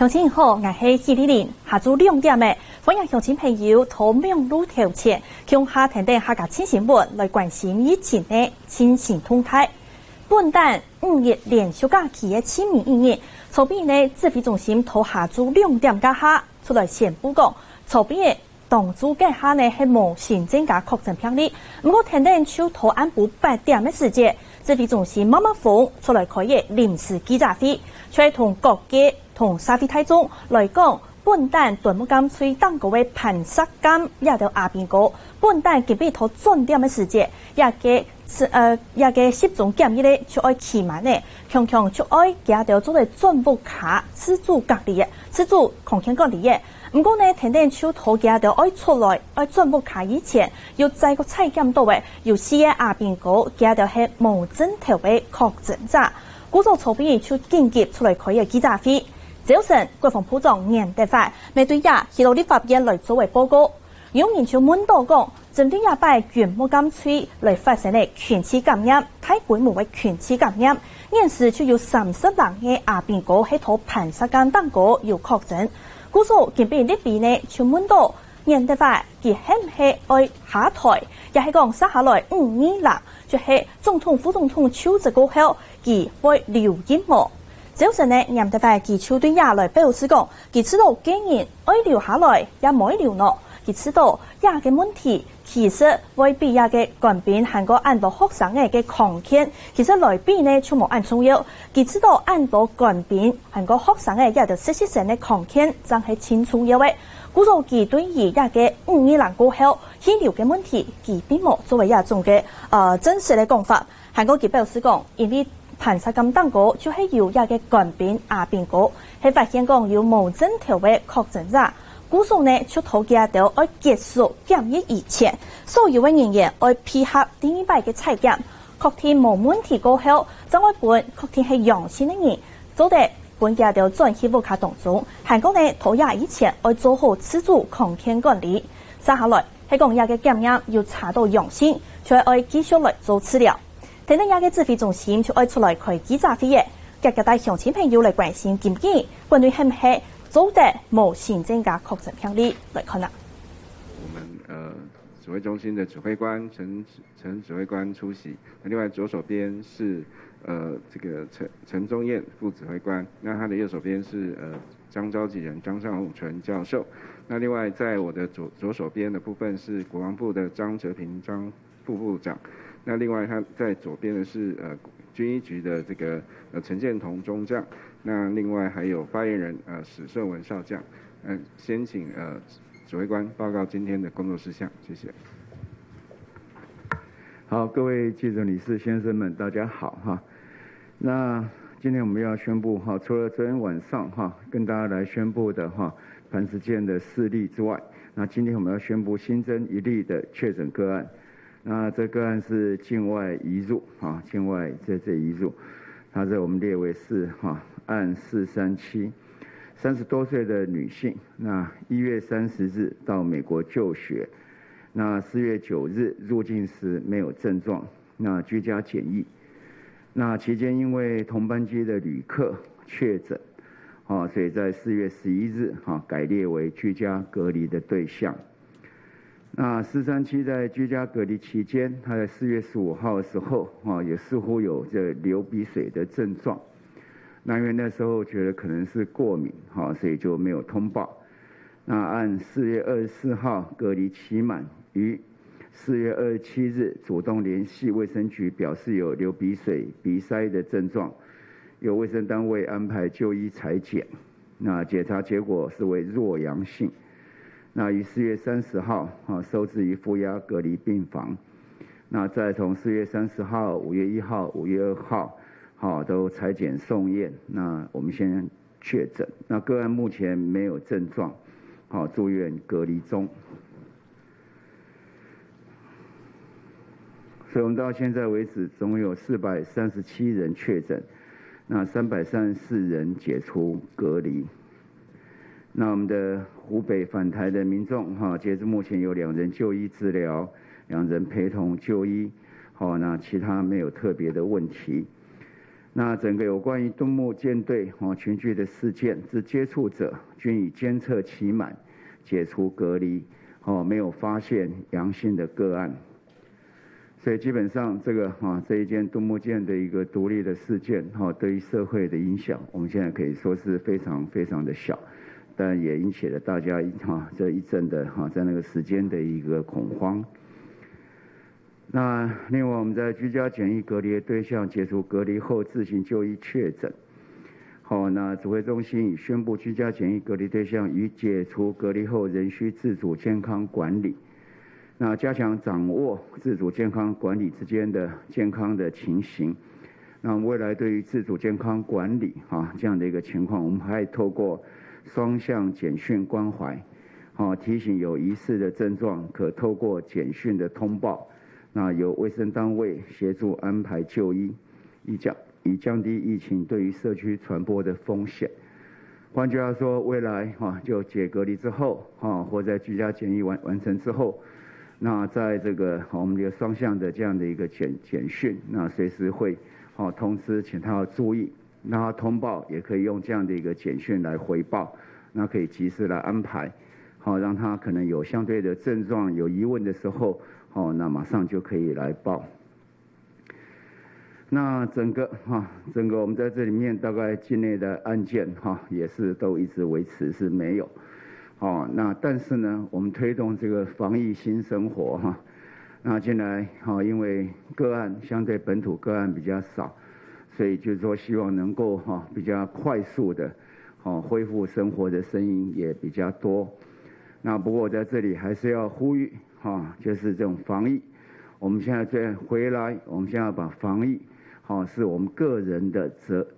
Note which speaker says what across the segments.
Speaker 1: 乡亲好，我是许丽玲。下晝2點嘅，歡迎鄉親朋友到明路頭前，向下聽聽客家親新聞來關心疫情嘅親情動態。本旦5日連續假期嘅清明一日，籌備呢指揮中心到下晝2點加下出來宣布講，籌備嘅當主計下呢係無新增加確診病例，不過聽聽就到安部8點嘅時間，指揮中心慢慢風出來開嘅臨時記者會，再同各界同社會大眾來講，本旦斷木柑吹當個嘅盤沙柑也到阿邊個，本旦準備到轉點嘅時間，也嘅接種檢疫咧就愛期滿咧，強強就愛也到做嚟轉木卡自主隔離嘅，自主空間隔離嘅。唔過呢，聽聽就頭也到愛出來愛轉木卡以前，要再個採檢到嘅，有時嘅阿邊個也到係無症頭嘅確診者，故作籌備就緊急出來開嘅記者會。早晨，國防部長嚴德發面對希羅立法院來作為報告，有研究問到講，針對亞擺原木柑吹來發生嘅群體感染，大規模嘅群體感染，現時就有30人嘅阿邊個喺度盤沙柑當個有確診，故所準備呢邊呢就問到嚴德發佢係唔係愛下台，也係講接下來5年啦，就係總統副總統求職過後，佢會留任務。早晨呢，嚴德發佢就對亞來表示講，佢知道今年愛留下來也唔愛留咯，佢知道亞嘅問題其實會比亞嘅官兵韓國按到學生嘅空間，其實來比呢就冇按重要，佢知道按到官兵韓國學生嘅亞的實習生嘅空間真係清重要嘅，故作佢對於亞嘅5年來過後氣流嘅問題，佢並冇作為亞種嘅真實嘅講法，韓國佢表示講，因為盤沙柑當個就係由亞嘅官兵阿邊個係發現講有無症頭嘅確診者，故所呢就頭家到愛結束檢疫以前，所有嘅人員愛配合第2擺嘅採檢，確定無問題過後，再愛本確定係陽性嘅人，做得本家到轉去木卡當中，韓國呢頭亞以前愛做好自主空間管理，接下來係講亞嘅檢驗要查到陽性，就愛繼續來做治療。聽聽亞嘅指揮中心就愛出來開記者會嘅，各個帶鄉親朋友來關心檢驗，關於係唔係做得無新增加確診病例來看啦。
Speaker 2: 我們指揮中心的指揮官陳指揮官出席，另外左手邊是這個陳宗彥副指揮官，那他的右手邊是張召集人張尚純教授，那另外在我的左手邊的部分是國防部的張哲平張副部長。那另外他在左邊的是軍醫局的這個陳建同中將，那另外還有發言人史順文少將。先請指揮官報告今天的工作事項，謝謝。
Speaker 3: 好，各位記者女士先生們，大家好哈。那今天我們要宣布哈，除了昨天晚上哈跟大家來宣布的哈磐石艦的4例之外，那今天我們要宣布新增1例的確診個案。那這個案是境外移入啊，境外這移入，它在我們列為是案437，30多歲的女性，那1月30日到美國就學，那4月9日入境時沒有症狀，那居家檢疫，那期間因為同班機的旅客確診，所以在4月11日改列為居家隔離的對象。那437在居家隔離期間，他在4月15號的時候，也似乎有這流鼻水的症狀。那因為那時候覺得可能是過敏，所以就沒有通報。那按4月24號隔離期滿，於4月27日主動聯繫衛生局，表示有流鼻水、鼻塞的症狀，由衛生單位安排就醫採檢。那檢查結果是為弱陽性。那於4月30號收治於負壓隔離病房，那再從4月30號、5月1號、5月2號，都採檢送驗。那我們先確診，那個案目前沒有症狀，住院隔離中。所以我們到現在為止，總有437人確診，那334人解除隔離。那我們的湖北返台的民眾截至目前有2人就醫治療，2人陪同就醫，那其他沒有特別的問題。那整个有关于敦睦舰队群聚的事件之接触者，均已监测期满，解除隔离，没有发现阳性的个案。所以基本上这一件敦睦舰的一个独立的事件对于社会的影响，我们现在可以说是非常非常的小，但也引起了大家这一阵的在那个时间的一个恐慌。那另外我们在居家检疫隔离的对象解除隔离后自行就医确诊，那指挥中心已宣布居家检疫隔离对象于解除隔离后仍需自主健康管理。那加强掌握自主健康管理之间的健康的情形。那未来对于自主健康管理这样的一个情况，我们还透过双向简讯关怀，提醒有疑似的症状，可透过简讯的通报，那由卫生单位协助安排就医，以降低疫情对于社区传播的风险。换句话说，未来就解隔离之后或在居家检疫完成之后，那在这个我们的双向的这样的一个简讯，那随时会通知，请他要注意，那他通报也可以用这样的一个简讯来回报，那可以及时来安排，让他可能有相对的症状有疑问的时候，那马上就可以来报。那整个我们在这里面大概境内的案件也是都一直维持是没有。那但是呢，我们推动这个防疫新生活那进来因为个案相对本土个案比较少，所以就是说希望能够比较快速的恢复生活的声音也比较多。那不过我在这里还是要呼吁就是这种防疫，我们现在再回来，我们现在要把防疫是我们个人的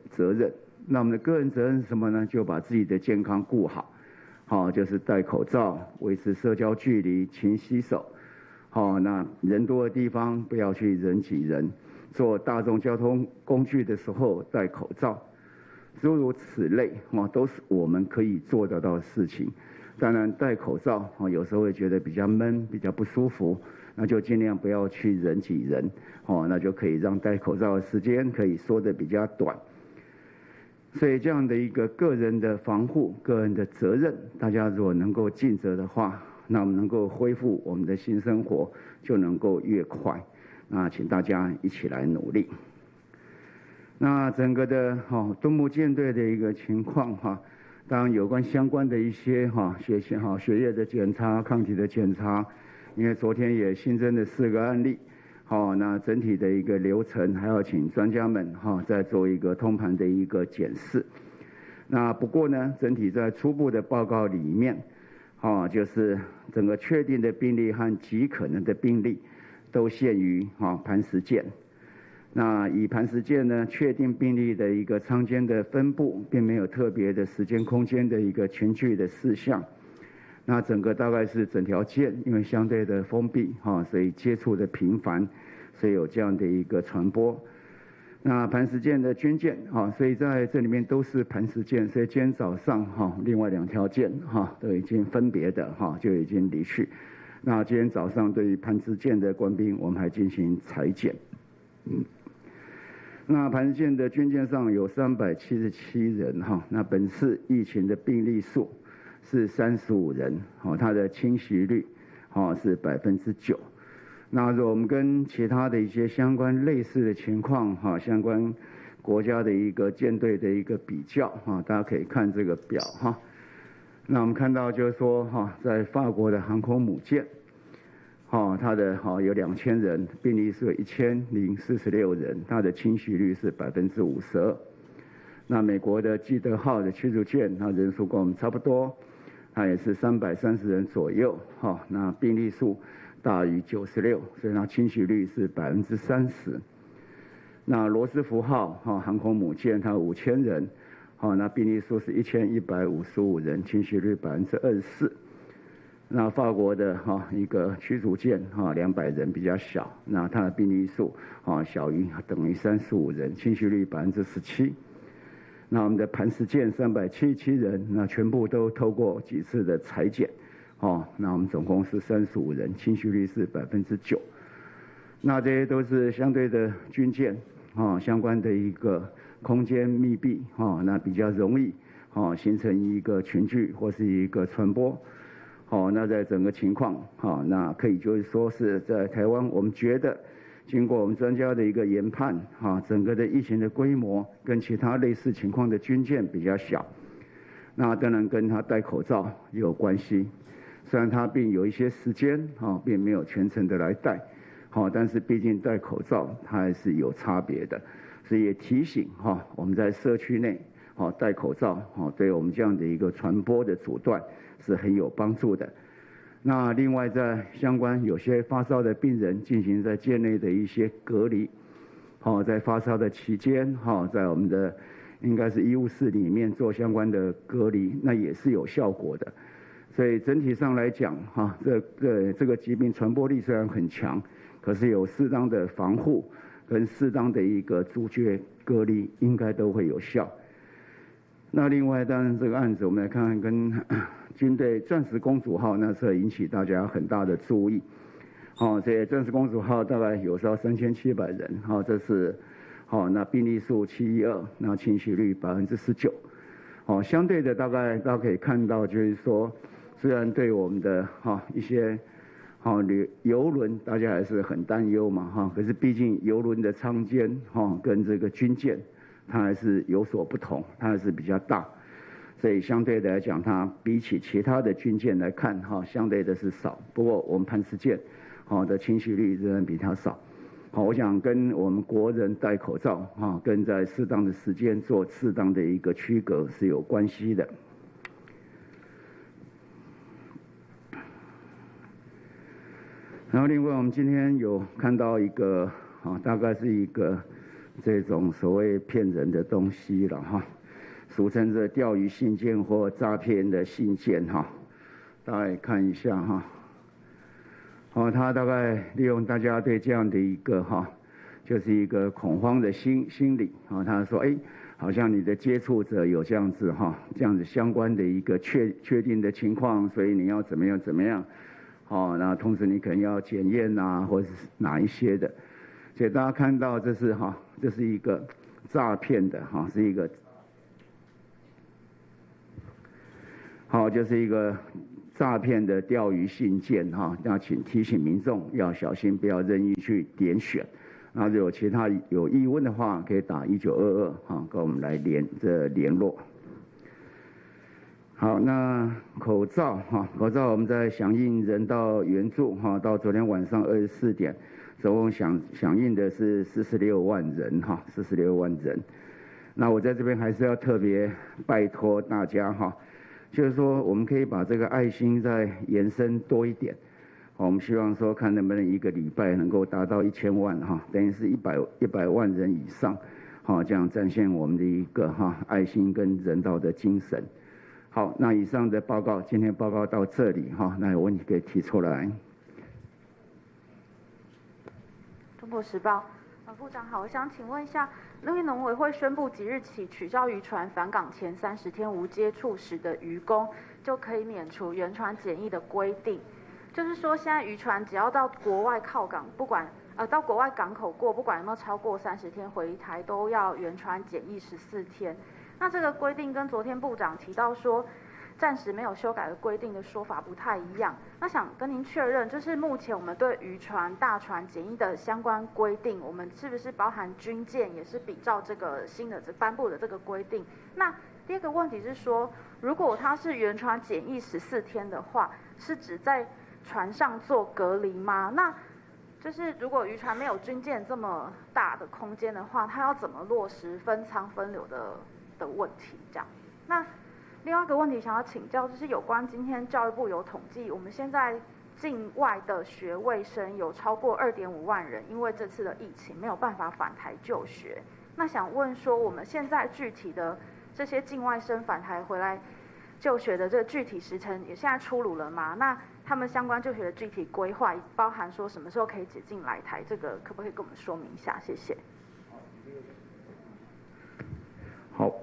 Speaker 3: 责任。那我们的个人责任是什么呢？就把自己的健康顾好。就是戴口罩，维持社交距离，勤洗手。那人多的地方不要去人挤人，坐大众交通工具的时候戴口罩，诸如此类都是我们可以做得到的事情。当然戴口罩有时候会觉得比较闷，比较不舒服，那就尽量不要去人挤人，那就可以让戴口罩的时间可以缩得比较短。所以这样的一个个人的防护、个人的责任，大家如果能够尽责的话，那我们能够恢复我们的新生活就能够越快。那请大家一起来努力。那整个的敦睦舰队的一个情况当然有关相关的一些血液的检查、抗体的检查，因为昨天也新增了4个案例。那整体的一个流程还要请专家们再做一个通盘的一个检视。那不过呢，整体在初步的报告里面，就是整个确定的病例和极可能的病例都限于磐石舰。那以磐石舰呢，确定病例的一个舱间的分布，并没有特别的时间空间的一个群聚的事项。那整个大概是整条舰，因为相对的封闭所以接触的频繁，所以有这样的一个传播。那磐石舰的军舰所以在这里面都是磐石舰，所以今天早上另外2条舰都已经分别的就已经离去。那今天早上对于磐石舰的官兵，我们还进行裁剪。那磐石舰的军舰上有377人那本次疫情的病例数是35人，它的侵袭率是9%。那如果我们跟其他的一些相关类似的情况相关国家的一个舰队的一个比较大家可以看这个表那我们看到就是说在法国的航空母舰它的有2000人，病例是1046人，它的侵袭率是52%。那美国的基德号的驱逐舰，它人数跟我们差不多，它也是330人左右，那病例数大于96，所以它侵袭率是30%。那罗斯福号航空母舰，它5000人，那病例数是1155人，侵袭率24%。那法国的一个驱逐舰200人比较小，那它的病例数小于等于35人，侵袭率17%。那我们的磐石舰377人，那全部都透过几次的裁剪，那我们总共是35人，侵袭率是9%。那这些都是相对的军舰，相关的一个空间密闭那比较容易形成一个群聚或是一个传播。那在整个情况那可以就是说是在台湾，我们觉得经过我们专家的一个研判整个的疫情的规模跟其他类似情况的军舰比较小。那当然跟他戴口罩也有关系，虽然他并有一些时间并没有全程的来戴，但是毕竟戴口罩它还是有差别的，所以也提醒我们在社区内戴口罩对我们这样的一个传播的阻断是很有帮助的。那另外在相关有些发烧的病人进行在界内的一些隔离，在发烧的期间在我们的应该是医务室里面做相关的隔离，那也是有效果的。所以整体上来讲这个疾病传播力虽然很强，可是有适当的防护跟适当的一个阻绝隔离应该都会有效。那另外当然这个案子我们来看看跟军队钻石公主号那时候引起大家很大的注意。所以钻石公主号大概有时候3700人这是那病例数712，那侵袭率19%。相对的大概大家可以看到就是说，虽然对我们的一些邮轮大家还是很担忧嘛可是毕竟邮轮的舱间跟这个军舰它还是有所不同，它还是比较大，所以相对的来讲，它比起其他的军舰来看相对的是少。不过我们磐石舰的侵袭率仍然比它少。我想跟我们国人戴口罩跟在适当的时间做适当的一个区隔是有关系的。然后另外我们今天有看到一个大概是一个这种所谓骗人的东西了俗称这钓鱼信件或诈骗的信件大家看一下他大概利用大家对这样的一个就是一个恐慌的心理他说好像你的接触者有这样子相关的一个确定的情况，所以你要怎么样那同时你可能要检验或者是哪一些的。所以大家看到这是一个诈骗的是一个就是一个诈骗的钓鱼信件要请提醒民众要小心，不要任意去点选。那如果有其他有疑问的话，可以打1922跟我们来联络。好，那口罩我们在响应人道援助到昨天晚上24点，总共响应的是46万人46万人。那我在这边还是要特别拜托大家就是说我们可以把这个爱心再延伸多一点。我们希望说看能不能一个礼拜能够达到1000万等于是100万人以上这样展现我们的一个爱心跟人道的精神。好，那以上的报告，今天报告到这里那有问题可以提出来。
Speaker 4: 中国时报，部长好，我想请问一下，因为农委会宣布即日起取消渔船返港前30天无接触史的渔工就可以免除原船检疫的规定，就是说现在渔船只要到国外靠港，不管到国外港口过，不管有没有超过30天回台，都要原船检疫14天。那这个规定跟昨天部长提到说暂时没有修改的规定的说法不太一样。那想跟您确认，就是目前我们对渔船、大船检疫的相关规定，我们是不是包含军舰也是比照这个新的颁布的这个规定？那第二个问题是说，如果它是原船检疫14天的话，是指在船上做隔离吗？那就是如果渔船没有军舰这么大的空间的话，它要怎么落实分舱分流的问题？这样。那另外一个问题想要请教，就是有关今天教育部有统计，我们现在境外的学位生有超过2.5万人，因为这次的疫情没有办法返台就学。那想问说，我们现在具体的这些境外生返台回来就学的这个具体时程也现在出炉了吗？那他们相关就学的具体规划，包含说什么时候可以解禁来台，这个可不可以跟我们说明一下？谢谢。
Speaker 5: 好，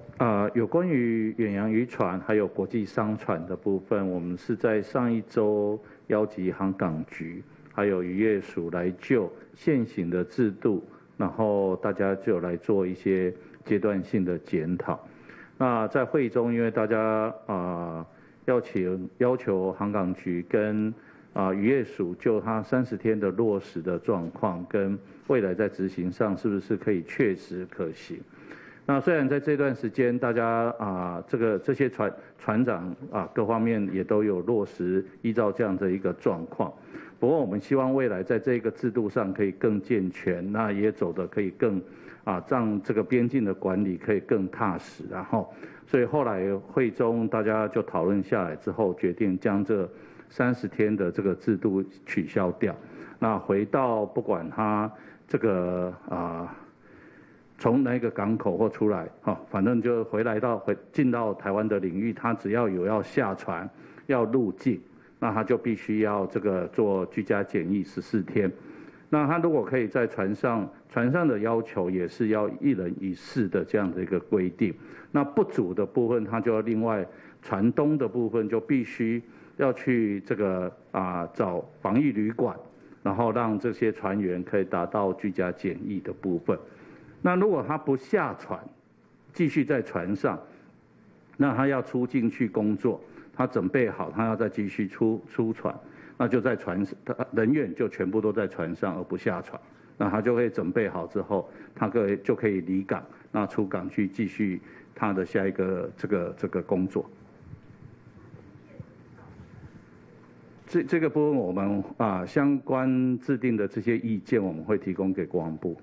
Speaker 5: 有关于远洋渔船还有国际商船的部分，我们是在上一周邀集航港局还有渔业署来就现行的制度然后大家就来做一些阶段性的检讨。那在会中，因为大家要求航港局跟渔业署就它30天的落实的状况，跟未来在执行上是不是可以确实可行。那虽然在这段时间，大家这些船长各方面也都有落实依照这样的一个状况，不过我们希望未来在这个制度上可以更健全，那也走得可以更让这个边境的管理可以更踏实，然后所以后来会中大家就讨论下来之后，决定将这30天的这个制度取消掉，那回到不管它这个从哪个港口或出来，反正就进到台湾的领域，他只要有要下船、要入境，那他就必须要这个做居家检疫14天。那他如果可以在船上的要求也是要1人1室的这样的一个规定。那不足的部分，他就要另外船东的部分就必须要去这个找防疫旅馆，然后让这些船员可以达到居家检疫的部分。那如果他不下船，继续在船上，那他要出境去工作，他准备好，他要再继续出船，那就在船上，人员就全部都在船上而不下船，那他就会准备好之后，他就可以离港，那出港去继续他的下一个这个工作。这个部分我们相关制定的这些意见，我们会提供给国防部。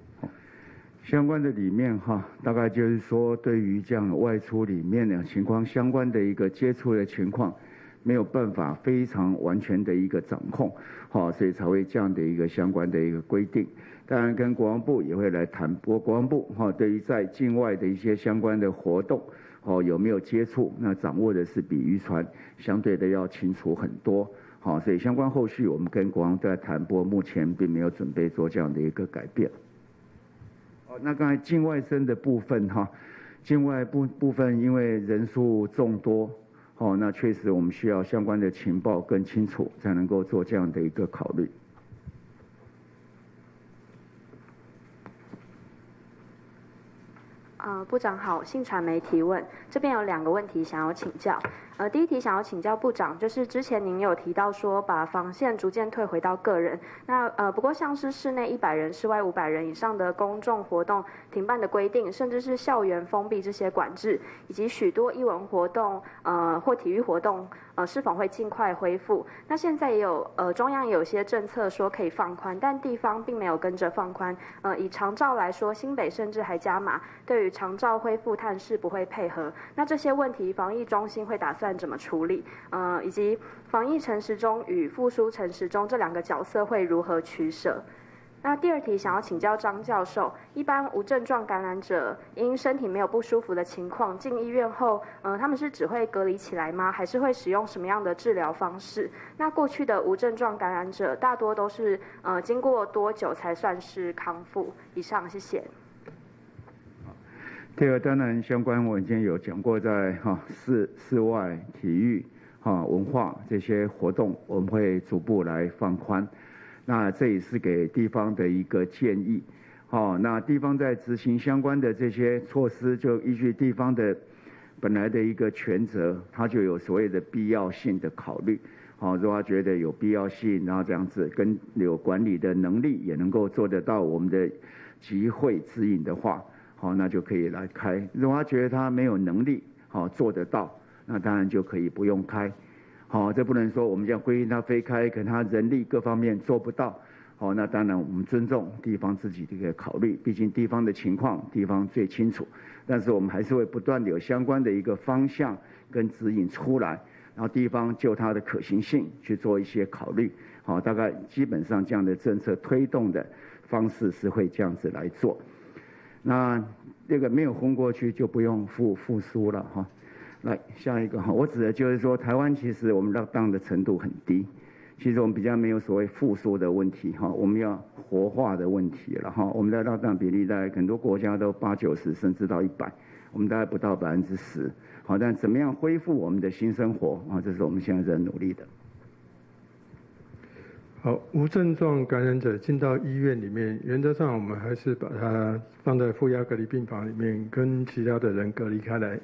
Speaker 3: 相关的里面大概就是说，对于这样的外出里面的情况，相关的一个接触的情况，没有办法非常完全的一个掌控，所以才会这样的一个相关的一个规定。当然，跟国防部也会来谈，不过国防部对于在境外的一些相关的活动，有没有接触，那掌握的是比渔船相对的要清楚很多。所以相关后续我们跟国防部在谈，不过目前并没有准备做这样的一个改变。那刚才境外生的部分境外部分因为人数众多，那确实我们需要相关的情报更清楚，才能够做这样的一个考虑。
Speaker 6: 部长好，信传媒提问，这边有2个问题想要请教。第一题想要请教部长，就是之前您有提到说把防线逐渐退回到个人，那不过像是室内100人、室外500人以上的公众活动停办的规定，甚至是校园封闭这些管制，以及许多艺文活动或体育活动是否会尽快恢复？那现在也有中央有些政策说可以放宽，但地方并没有跟着放宽。以长照来说，新北甚至还加码，对于长照恢复探视不会配合。那这些问题，防疫中心会打算怎么处理？以及防疫陈时中与复苏陈时中这2个角色会如何取舍？那第2题想要请教张教授，一般无症状感染者因身体没有不舒服的情况进医院后，他们是只会隔离起来吗？还是会使用什么样的治疗方式？那过去的无症状感染者大多都是经过多久才算是康复？以上，谢谢。
Speaker 3: 第二，当然相关我已经有讲过，在室外体育文化这些活动，我们会逐步来放宽。那这也是给地方的一个建议。那地方在执行相关的这些措施，就依据地方的本来的一个权责，它就有所谓的必要性的考虑。如果他觉得有必要性，然后这样子跟有管理的能力也能够做得到我们的集会指引的话，那就可以来开。如果他觉得他没有能力做得到，那当然就可以不用开。这不能说我们这样规定他非开，可能他人力各方面做不到。那当然我们尊重地方自己的一个考虑，毕竟地方的情况地方最清楚。但是我们还是会不断的有相关的一个方向跟指引出来，然后地方就它的可行性去做一些考虑。大概基本上这样的政策推动的方式是会这样子来做。那这个没有轰过去就不用复苏了来下一个我指的就是说，台湾其实我们lockdown的程度很低，其实我们比较没有所谓复苏的问题我们要活化的问题了我们的lockdown比例大概很多国家都80%、90%甚至到100%，我们大概不到10%但怎么样恢复我们的新生活这是我们现在在努力的。
Speaker 7: 好，无症状感染者进到医院里面，原则上我们还是把它放在负压隔离病房里面，跟其他的人隔离开来。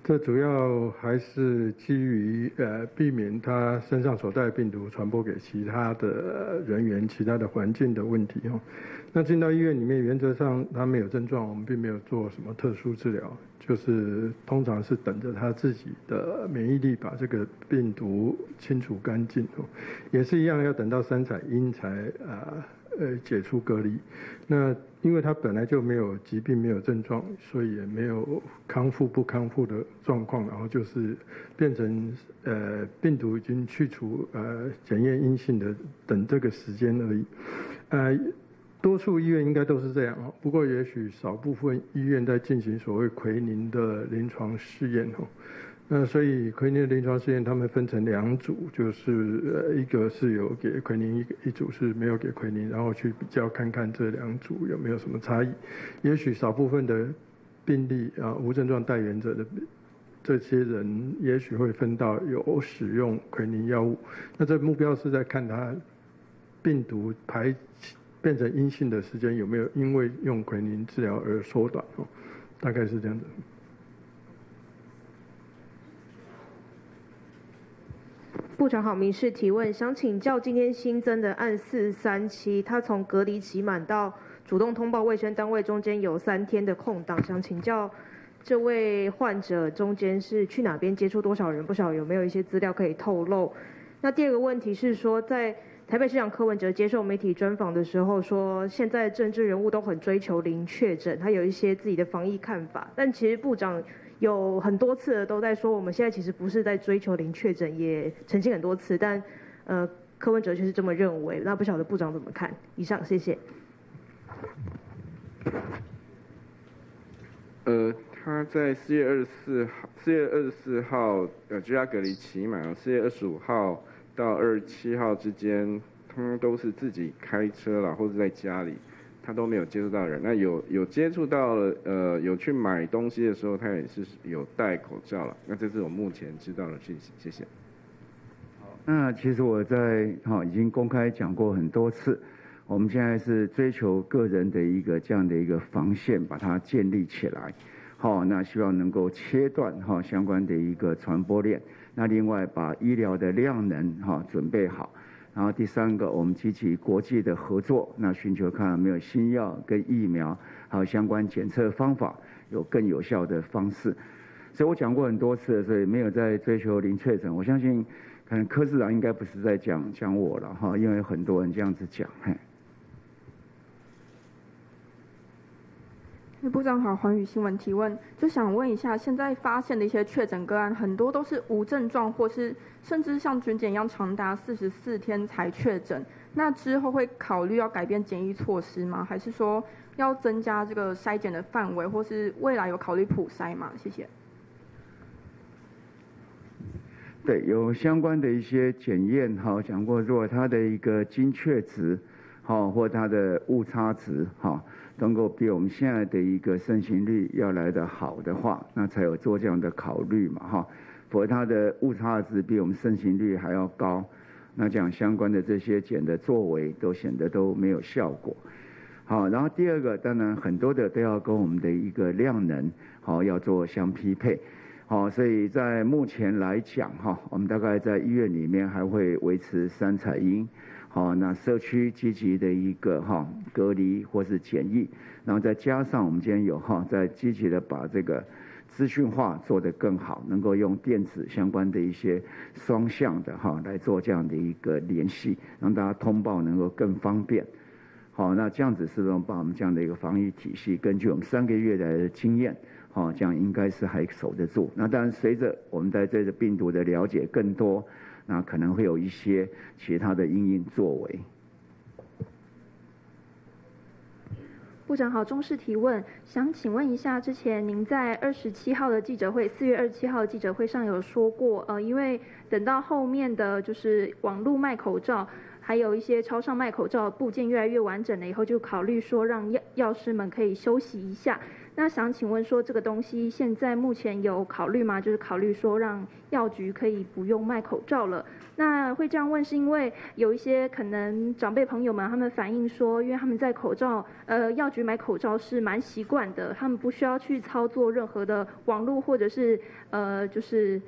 Speaker 7: 这主要还是基于避免他身上所带的病毒传播给其他的人员、其他的环境的问题哦。那进到医院里面，原则上他没有症状，我们并没有做什么特殊治疗，就是通常是等着他自己的免疫力把这个病毒清除干净哦，也是一样要等到3采阴才解除隔离。那因为他本来就没有疾病、没有症状，所以也没有康复不康复的状况，然后就是变成病毒已经去除检验阴性的，等这个时间而已。多数医院应该都是这样哦，不过也许少部分医院在进行所谓奎宁的临床试验哦。那所以奎宁的临床试验，他们分成2组，就是一个是有给奎宁，一组是没有给奎宁，然后去比较看看这2组有没有什么差异。也许少部分的病例无症状带原者的这些人，也许会分到有使用奎宁药物。那这目标是在看他病毒变成阴性的时间有没有因为用奎宁治疗而缩短哦，大概是这样子。
Speaker 8: 部长好，民事提问，想请教今天新增的案437，他从隔离期满到主动通报卫生单位中间有3天的空档，想请教这位患者中间是去哪边接触多少人，不晓得有没有一些资料可以透露？那第二个问题是说，在台北市长柯文哲接受媒体专访的时候说，现在政治人物都很追求零确诊，他有一些自己的防疫看法。但其实部长有很多次都在说，我们现在其实不是在追求零确诊，也澄清很多次，但柯文哲却是这么认为。那不晓得部长怎么看？以上，谢谢。
Speaker 2: 他在4月24号居家隔离期满，4月25号到27号之间，他都是自己开车啦，或者在家里，他都没有接触到人。那有接触到了，有去买东西的时候，他也是有戴口罩了。那这是我目前知道的讯息，谢谢。
Speaker 3: 好，那其实我已经公开讲过很多次，我们现在是追求个人的这样的一个防线，把它建立起来。那希望能够切断相关的一个传播链。那另外把医疗的量能准备好。然后第3个，我们积极国际的合作，那寻求看有没有新药跟疫苗，还有相关检测方法有更有效的方式。所以我讲过很多次了，所以没有在追求零确诊。我相信可能柯市长应该不是在讲我了因为很多人这样子讲。
Speaker 9: 部长好，寰宇新闻提问，就想问一下，现在发现的一些确诊个案，很多都是无症状，或是甚至像军检一样长达44天才确诊。那之后会考虑要改变检疫措施吗？还是说要增加这个筛检的范围，或是未来有考虑普筛吗？谢谢。
Speaker 3: 对，有相关的一些检验讲过，如果它的一个精确值或它的误差值能够比我们现在的一个盛行率要来得好的话，那才有做这样的考虑嘛否则它的误差值比我们盛行率还要高，那这样相关的这些检的作为都显得都没有效果。好，然后第2个，当然很多的都要跟我们的一个量能要做相匹配。所以在目前来讲我们大概在医院里面还会维持3采阴。那社区积极的一个隔离或是检疫，然后再加上我们今天有在积极的把这个资讯化做得更好，能够用电子相关的一些双向的来做这样的一个联系，让大家通报能够更方便。那这样子是不是把我们这样的一个防疫体系，根据我们3个月来的经验，这样应该是还守得住。那当然随着我们对这个病毒的了解更多，那可能会有一些其他的因应作为。
Speaker 10: 部长好，中视提问，想请问一下，之前您在27号的记者会，4月27号的记者会上有说过，因为等到后面的就是网络卖口罩，还有一些超商卖口罩部件越来越完整了以后，就考虑说让药师们可以休息一下。那想请问说，这个东西现在目前有考虑吗？就是考虑说让药局可以不用卖口罩了。那会这样问是因为有一些可能长辈朋友们他们反映说，因为他们在药局买口罩是蛮习惯的，他们不需要去操作任何的网络或者是就是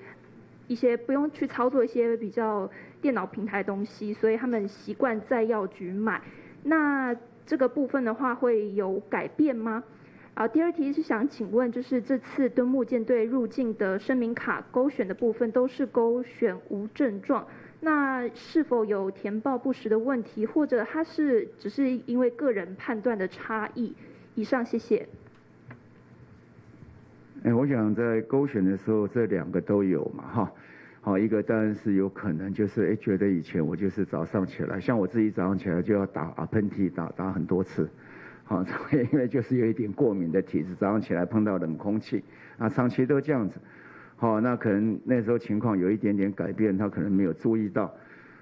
Speaker 10: 一些不用去操作一些比较电脑平台东西，所以他们习惯在药局买。那这个部分的话会有改变吗？第二题是想请问，就是这次敦睦舰队入境的声明卡勾选的部分都是勾选无症状，那是否有填报不实的问题，或者它是只是因为个人判断的差异？以上，谢谢。
Speaker 3: 我想在勾选的时候，这两个都有嘛，哈。好，一个当然是有可能就是觉得以前我就是早上起来，像我自己早上起来就要打喷嚏，打很多次。好，因为就是有一点过敏的体质，早上起来碰到冷空气，长期都这样子。好，那可能那时候情况有一点点改变，他可能没有注意到，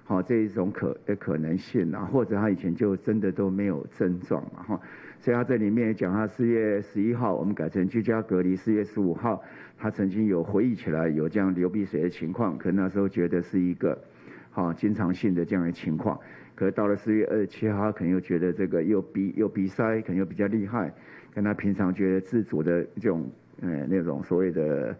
Speaker 3: 好这一种可能性啊，或者他以前就真的都没有症状嘛，哈。所以他这里面也讲，他4月11号我们改成居家隔离，4月15号他曾经有回忆起来有这样流鼻水的情况，可能那时候觉得是一个经常性的这样的情况。可是到了4月27号，他可能又觉得这个又鼻塞，可能又比较厉害，跟他平常觉得自主的这种那种所谓的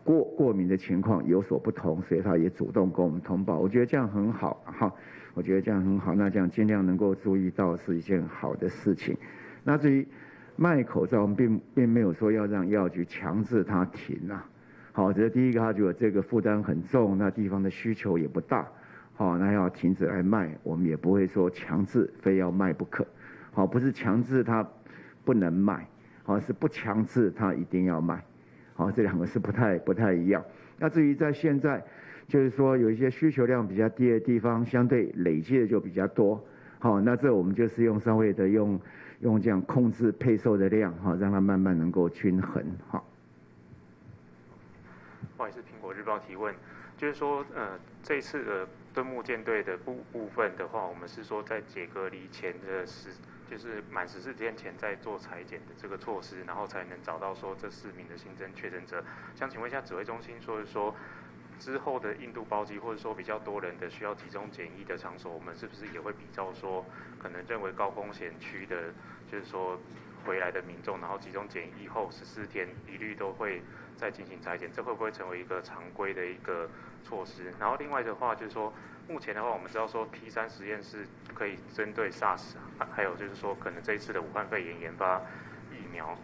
Speaker 3: 过敏的情况有所不同，所以他也主动跟我们通报。我觉得这样很好，哈，我觉得这样很好。那这样尽量能够注意到是一件好的事情。那至于卖口罩，我们并没有说要让药局强制他停啊。好，这是第一个，他觉得这个负担很重，那地方的需求也不大。好，那要停止来卖，我们也不会说强制非要卖不可。好，不是强制他不能卖，好，是不强制他一定要卖。好，这两个是不太一样。那至于在现在，就是说有一些需求量比较低的地方，相对累积的就比较多。好，那这我们就是稍微的用这样控制配售的量，哈，让它慢慢能够均衡。好，
Speaker 11: 不好意思，苹果日报提问，就是说这一次的敦睦舰队的部分的话，我们是说在解隔离前的就是满14天前再做采检的这个措施，然后才能找到说这4名的新增确诊者。想请问一下指挥中心，说之后的印度包机或者说比较多人的需要集中检疫的场所，我们是不是也会比照说可能认为高风险区的，就是说回来的民众，然后集中检疫后14天一律都会再进行采检，这会不会成为一个常规的一个措施？然后另外的话就是说，目前的话我们知道说 P3 实验室可以针对 SARS， 还有就是说可能这一次的武汉肺炎研发疫苗。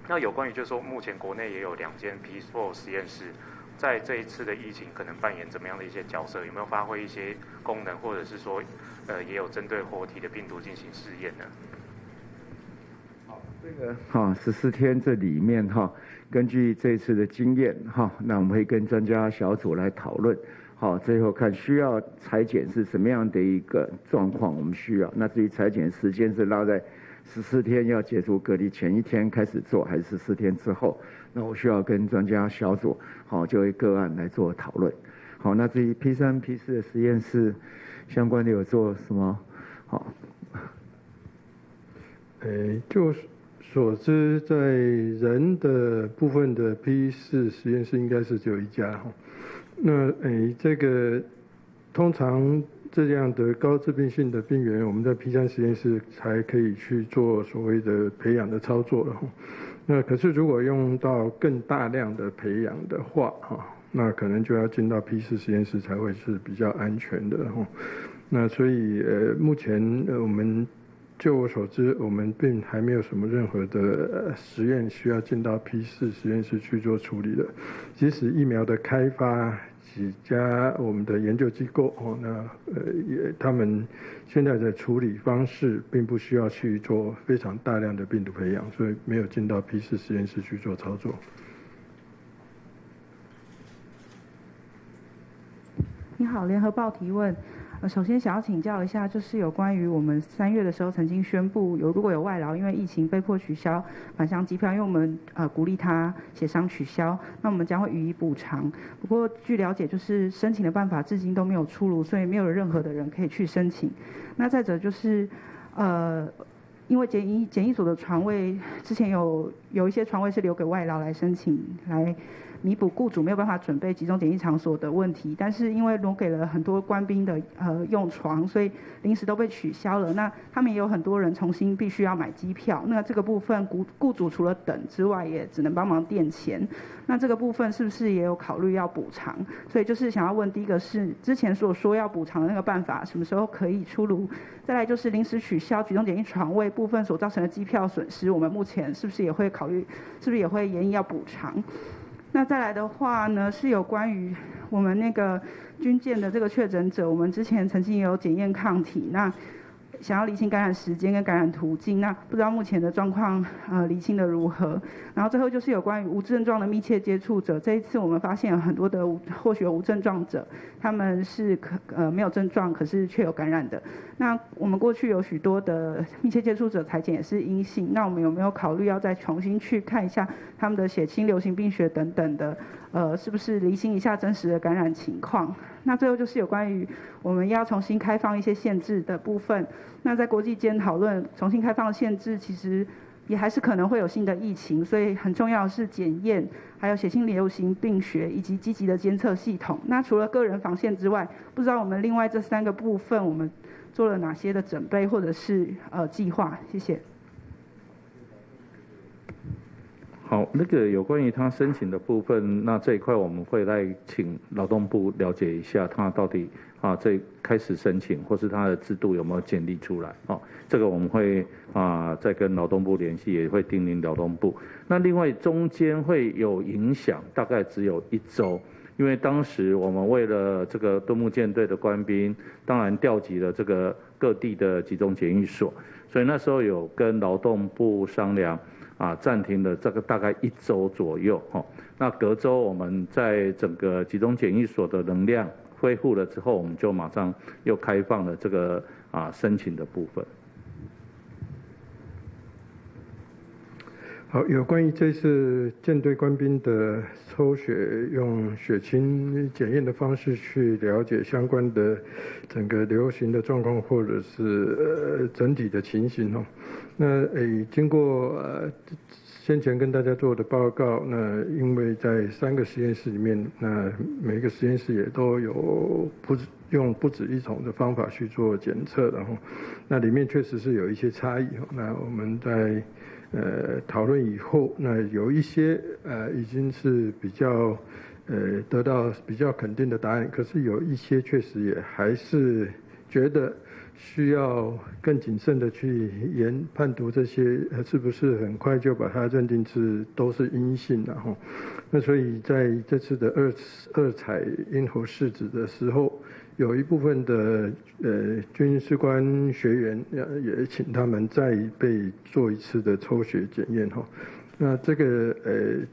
Speaker 11: 那有关于就是说目前国内也有2间 P4 实验室，在这一次的疫情可能扮演怎么样的一些角色？有没有发挥一些功能，或者是说也有针对活体的病毒进行试验呢？
Speaker 3: 好，这个14天这里面根据这次的经验那我们会跟专家小组来讨论。好，最后看需要采检是什么样的一个状况，我们需要。那至于采检时间是拉在14天要结束隔离前1天开始做，还是14天之后？那我需要跟专家小组就会个案来做讨论。好，那至于 P3、P4 的实验室相关的有做什么？好，
Speaker 7: 就所知，在人的部分的 P4 实验室应该是只有1家。那这个通常这样的高致病性的病原，我们在 P3 实验室才可以去做所谓的培养的操作了。那可是如果用到更大量的培养的话，那可能就要进到 P4 实验室才会是比较安全的。那所以目前我们就我所知，我们并还没有什么任何的实验需要进到 P4 实验室去做处理的。即使疫苗的开发几家我们的研究机构他们现在的处理方式并不需要去做非常大量的病毒培养，所以没有进到 P4 实验室去做操作。
Speaker 12: 你好，联合报提问。首先想要请教一下，就是有关于我们3月的时候曾经宣布如果有外劳因为疫情被迫取消返乡机票，因为我们鼓励他协商取消，那我们将会予以补偿。不过据了解，就是申请的办法至今都没有出炉，所以没有任何的人可以去申请。那再者就是因为检疫所的床位之前有有一些床位是留给外劳来申请，来弥补雇主没有办法准备集中检疫场所的问题，但是因为挪给了很多官兵的用床，所以临时都被取消了。那他们也有很多人重新必须要买机票，那这个部分雇主除了等之外，也只能帮忙垫钱。那这个部分是不是也有考虑要补偿？所以就是想要问，第一个是之前所说要补偿的那个办法什么时候可以出炉？再来就是临时取消集中检疫床位部分所造成的机票损失，我们目前是不是也会考虑，是不是也会研议要补偿？那再来的话呢，是有关于我们那个军舰的这个确诊者，我们之前曾经也有检验抗体，那想要厘清感染时间跟感染途径，那不知道目前的状况厘清的如何？然后最后就是有关于无症状的密切接触者，这一次我们发现有很多的或许有无症状者，他们是没有症状，可是却有感染的。那我们过去有许多的密切接触者采检也是阴性，那我们有没有考虑要再重新去看一下他们的血清、流行病学等等的，是不是厘清一下真实的感染情况？那最后就是有关于我们要重新开放一些限制的部分。那在国际间讨论重新开放限制，其实也还是可能会有新的疫情，所以很重要的是检验，还有血清流行病学以及积极的监测系统。那除了个人防线之外，不知道我们另外这3个部分我们做了哪些的准备或者是计划？谢谢。
Speaker 5: 好，那个有关于他申请的部分，那这一块我们会来请劳动部了解一下，他到底这开始申请，或是他的制度有没有建立出来？这个我们会再跟劳动部联系，也会叮咛劳动部。那另外中间会有影响，大概只有1周，因为当时我们为了这个敦睦舰队的官兵，当然调集了这个各地的集中检疫所，所以那时候有跟劳动部商量。暂停了这个大概1周左右，那隔周我们在整个集中检疫所的能量恢复了之后，我们就马上又开放了这个申请的部分。
Speaker 7: 好，有关于这次舰队官兵的抽血，用血清检验的方式去了解相关的整个流行的状况，或者是整体的情形哦。那经过先前跟大家做的报告，那因为在3个实验室里面，那每个实验室也都有用不止一种的方法去做检测的哈。那里面确实是有一些差异哈。那我们在讨论以后，那有一些已经是比较得到比较肯定的答案，可是有一些确实也还是觉得需要更谨慎的去判读这些是不是很快就把它认定都是阴性的哈。那所以在这次的二采咽喉试纸的时候，有一部分的军士官学员也请他们再被做一次的抽血检验哈。那这个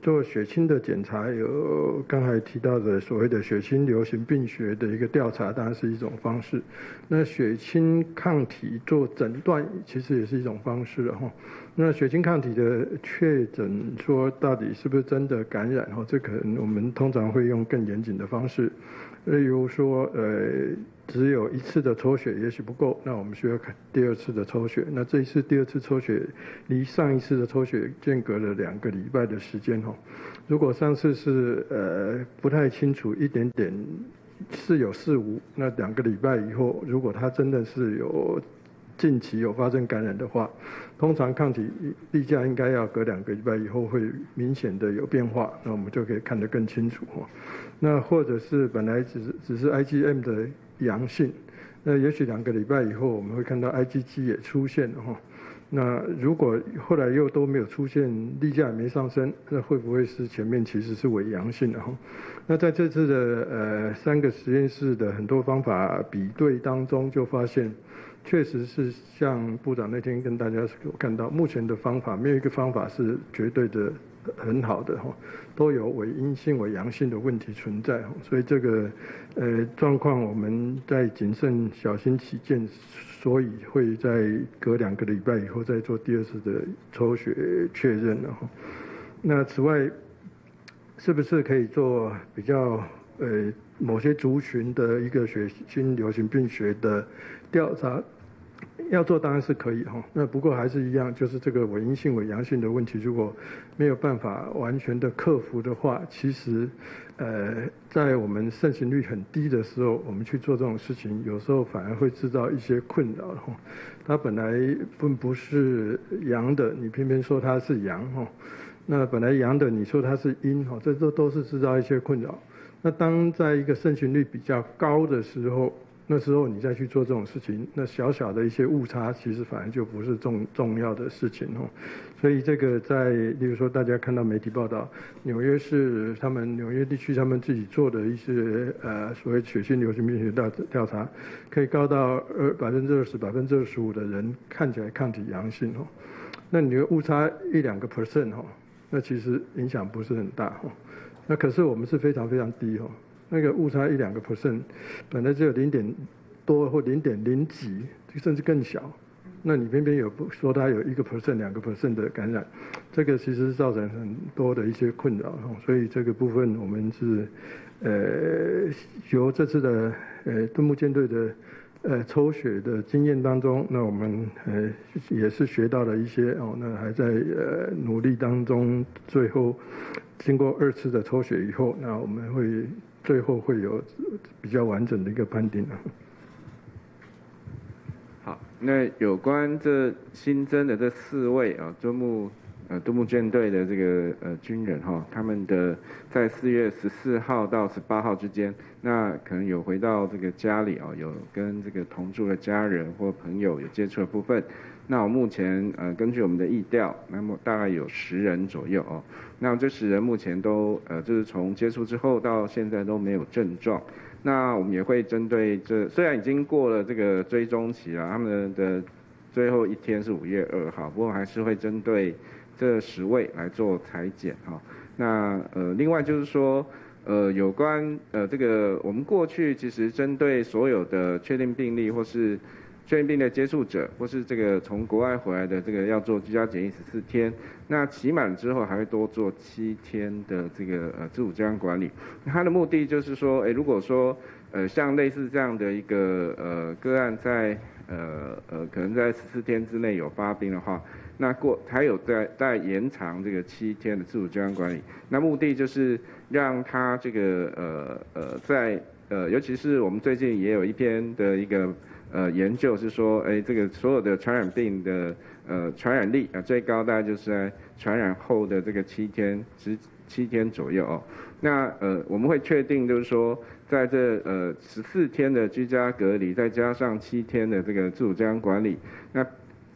Speaker 7: 做血清的检查，有刚才提到的所谓的血清流行病学的一个调查，当然是一种方式。那血清抗体做诊断其实也是一种方式哈。那血清抗体的确诊说到底是不是真的感染哈，这可能我们通常会用更严谨的方式。例如说，只有1次的抽血也许不够，那我们需要看第2次的抽血。那这一次第2次抽血离上一次的抽血间隔了2个礼拜的时间哈。如果上次是不太清楚一点点是有是无，那2个礼拜以后，如果他真的是近期有发生感染的话，通常抗体例假应该要隔2个礼拜以后会明显的有变化，那我们就可以看得更清楚哈。那或者是本来只是 IgM 的阳性，那也许2个礼拜以后我们会看到 IgG 也出现了哈。那如果后来又都没有出现，例假也没上升，那会不会是前面其实是伪阳性的哈？那在这次的3个实验室的很多方法比对当中，就发现确实是像部长那天跟大家看到，目前的方法没有一个方法是绝对的很好的哈，都有伪阴性、伪阳性的问题存在，所以这个状况我们在谨慎小心起见，所以会在隔2个礼拜以后再做第2次的抽血确认了哈。那此外，是不是可以做比较某些族群的一个血清流行病学的调查？要做当然是可以哈，那不过还是一样，就是这个伪阴性、伪阳性的问题，如果没有办法完全的克服的话，其实，在我们盛行率很低的时候，我们去做这种事情，有时候反而会制造一些困扰哈。它本来不是阳的，你偏偏说它是阳哈，那本来阳的你说它是阴哈，这都是制造一些困扰。那当在一个盛行率比较高的时候，那时候你再去做这种事情，那小小的一些误差，其实反而就不是重要的事情哦。所以这个在，例如说大家看到媒体报道，纽约市他们纽约地区他们自己做的一些所谓血清流行病学调查，可以高到20%、25%的人看起来抗体阳性哦。那你的误差1-2% 哦，那其实影响不是很大哦。那可是我们是非常非常低哦。那个误差1-2%，本来只有0点多或0.0几，甚至更小，那你偏偏有说它有1%、2% 的感染，这个其实造成很多的一些困扰，所以这个部分我们是由这次的敦睦舰队的抽血的经验当中，那我们也是学到了一些哦，那还在努力当中，最后经过2次的抽血以后，那我们最后会有比较完整的一个判定啊。
Speaker 2: 好，那有关这新增的这4位啊，敦睦舰队的这个军人哈，他们的在4月14号到18号之间，那可能有回到这个家里啊，有跟这个同住的家人或朋友有接触的部分。那我目前根据我们的疫调，那么大概有10人左右哦。那这10人目前都就是从接触之后到现在都没有症状。那我们也会针对虽然已经过了这个追踪期了，他们的最后一天是5月2号，不过还是会针对这10位来做采检哈。那另外就是说有关这个我们过去其实针对所有的确定病例或是确定病的接触者，或是这个从国外回来的这个要做居家检疫14天，那期满之后还会多做7天的这个自主健康管理。它的目的就是说，如果说像类似这样的一个个案在可能在14天之内有发病的话，那还有再延长这个7天的自主健康管理。那目的就是让他这个在尤其是我们最近也有一篇的一个研究是说，这个所有的传染病的传染力最高大概就是在传染后的这个7天左右哦。那我们会确定就是说，在这14天的居家隔离，再加上7天的这个自主健康管理，那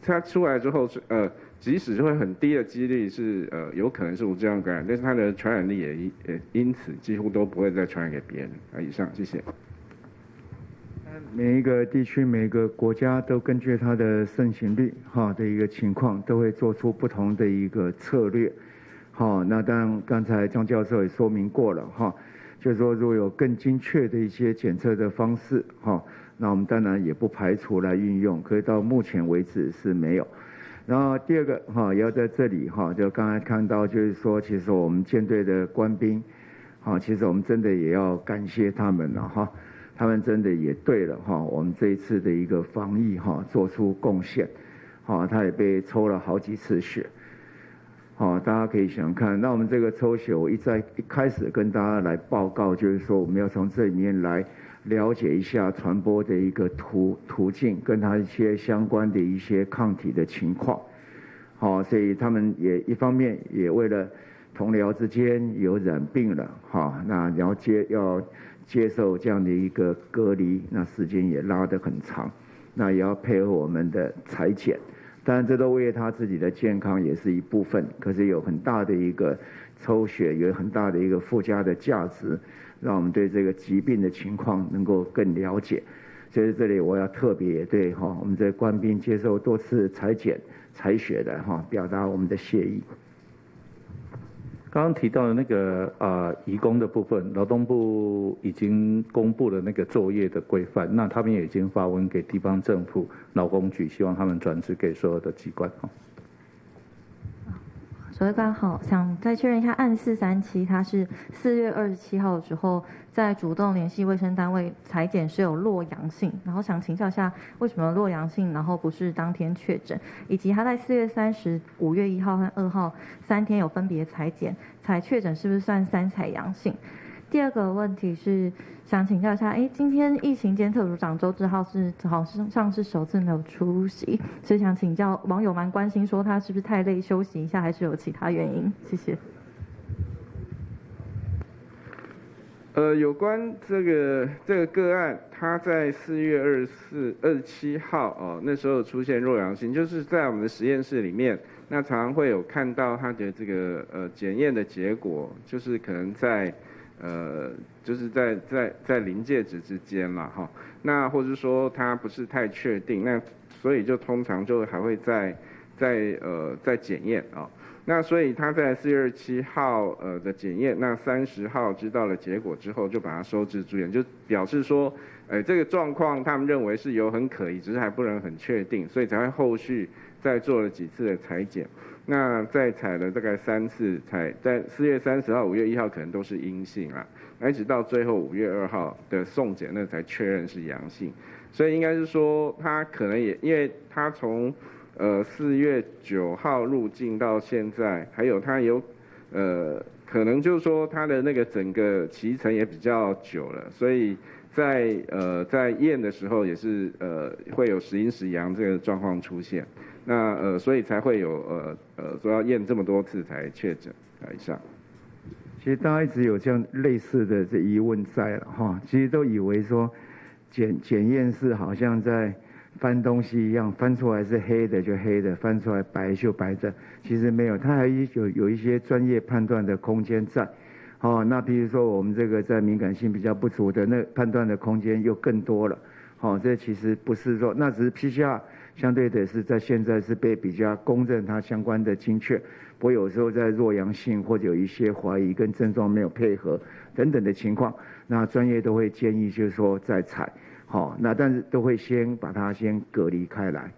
Speaker 2: 它出来之后即使是会很低的几率是有可能是无症状感染，但是它的传染力也因此几乎都不会再传染给别人。以上，谢谢。
Speaker 3: 每一个地区、每个国家都根据它的盛行率的一个情况，都会做出不同的一个策略。那当然刚才张教授也说明过了就是说如果有更精确的一些检测的方式那我们当然也不排除来运用，可是到目前为止是没有。然后第二个也要在这里就刚才看到就是说，其实我们舰队的官兵其实我们真的也要感谢他们了他们真的也对了我们这一次的一个防疫做出贡献他也被抽了好几次血大家可以想看。那我们这个抽血，我一开始跟大家来报告，就是说我们要从这里面来了解一下传播的一个途径，跟它一些相关的一些抗体的情况所以他们也一方面也为了同僚之间有染病了那要接受这样的一个隔离，那时间也拉得很长，那也要配合我们的采检，当然这都为他自己的健康也是一部分，可是有很大的一个抽血，有很大的一个附加的价值，让我们对这个疾病的情况能够更了解。所以这里我要特别对我们这官兵接受多次采检采血的表达我们的谢意。
Speaker 5: 刚刚提到的那个移工的部分，劳动部已经公布了那个作业的规范，那他们也已经发文给地方政府、劳工局，希望他们转职给所有的机关
Speaker 13: 指挥官好，想再确认一下，案437它是4月27号的时候在主动联系卫生单位采检是有落阳性，然后想请教一下为什么落阳性，然后不是当天确诊，以及他在4月30、5月1号和2号3天有分别采检，采确诊是不是算3采阳性？第二个问题是想请教一下，今天疫情监测组长周志浩好像是首次没有出席，所以想请教，网友蛮关心说他是不是太累休息一下，还是有其他原因？谢谢。
Speaker 2: 有关这个个案，他在4月27号那时候出现弱阳性，就是在我们的实验室里面，那常常会有看到他的这个检验的结果，就是可能在就是在临界值之间啦哈，那或者说它不是太确定，那所以就通常就还会再检验啊。那所以他在4月27号的检验，那30号知道了结果之后，就把它收治住院，就表示说，这个状况他们认为是有很可疑，只是还不能很确定，所以才会后续再做了几次的采检。那再采了大概3次，在4月30号、5月1号可能都是阴性啦，一直到最后5月2号的送检，那才确认是阳性。所以应该是说，他可能也因为他从4月9号入境到现在，还有他有可能就是说他的那个整个期程也比较久了，所以在验的时候也是会有时阴时阳这个状况出现。那所以才会有说要验这么多次才确诊以上。
Speaker 3: 其实大家一直有这样类似的这疑问在了哈，其实都以为说检验是好像在翻东西一样，翻出来是黑的就黑的，翻出来白就白的，其实没有，它还有一些专业判断的空间在。哦，那比如说我们这个在敏感性比较不足的，那判断的空间又更多了。哦，这其实不是说，那只是 PCR 相对的是在现在是被比较公认它相关的精确，不过有时候在弱阳性或者有一些怀疑跟症状没有配合等等的情况，那专业都会建议就是说再采。好，那但是都会先把它先隔离开来。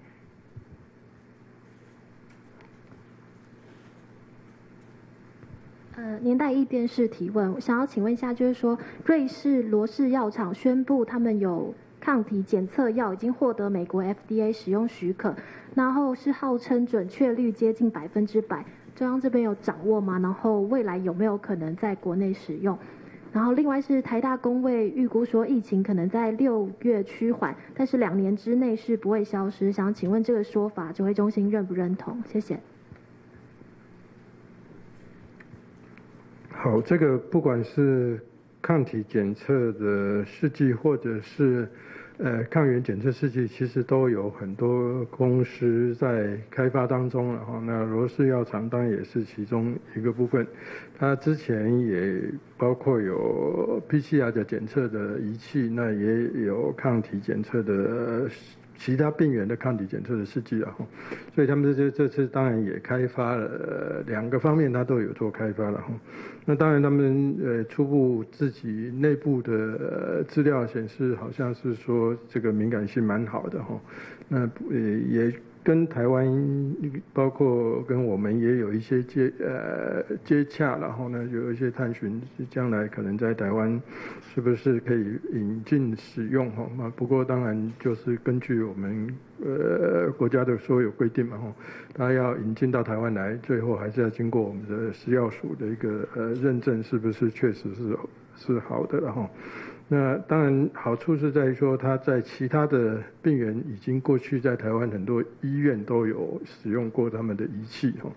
Speaker 10: 年代异电视提问，我想要请问一下，就是说瑞士罗氏药厂宣布他们有抗体检测药已经获得美国 FDA 使用许可，然后是号称准确率接近100%，中央这边有掌握吗？然后未来有没有可能在国内使用？然后另外是台大公卫预估说疫情可能在6月趋缓，但是2年之内是不会消失。想请问这个说法，指挥中心认不认同？谢谢。
Speaker 7: 好，这个不管是抗体检测的试剂，或者是抗原检测试剂，其实都有很多公司在开发当中了哈。那罗氏药厂当然也是其中一个部分，它之前也包括有 PCR 的检测的仪器，那也有抗体检测的其他病原的抗体检测的试剂了哈。所以他们这次当然也开发了2个方面，它都有做开发了哈。那当然他们初步自己内部的资料显示，好像是说这个敏感性蛮好的哈。那也跟台湾包括跟我们也有一些接洽，然后呢有一些探寻将来可能在台湾是不是可以引进使用哈。那不过当然就是根据我们国家的所有规定嘛哈，它要引进到台湾来，最后还是要经过我们的食药署的一个认证，是不是确实是好的了哈。那当然好处是在于说，它在其他的病原已经过去在台湾很多医院都有使用过他们的仪器哈。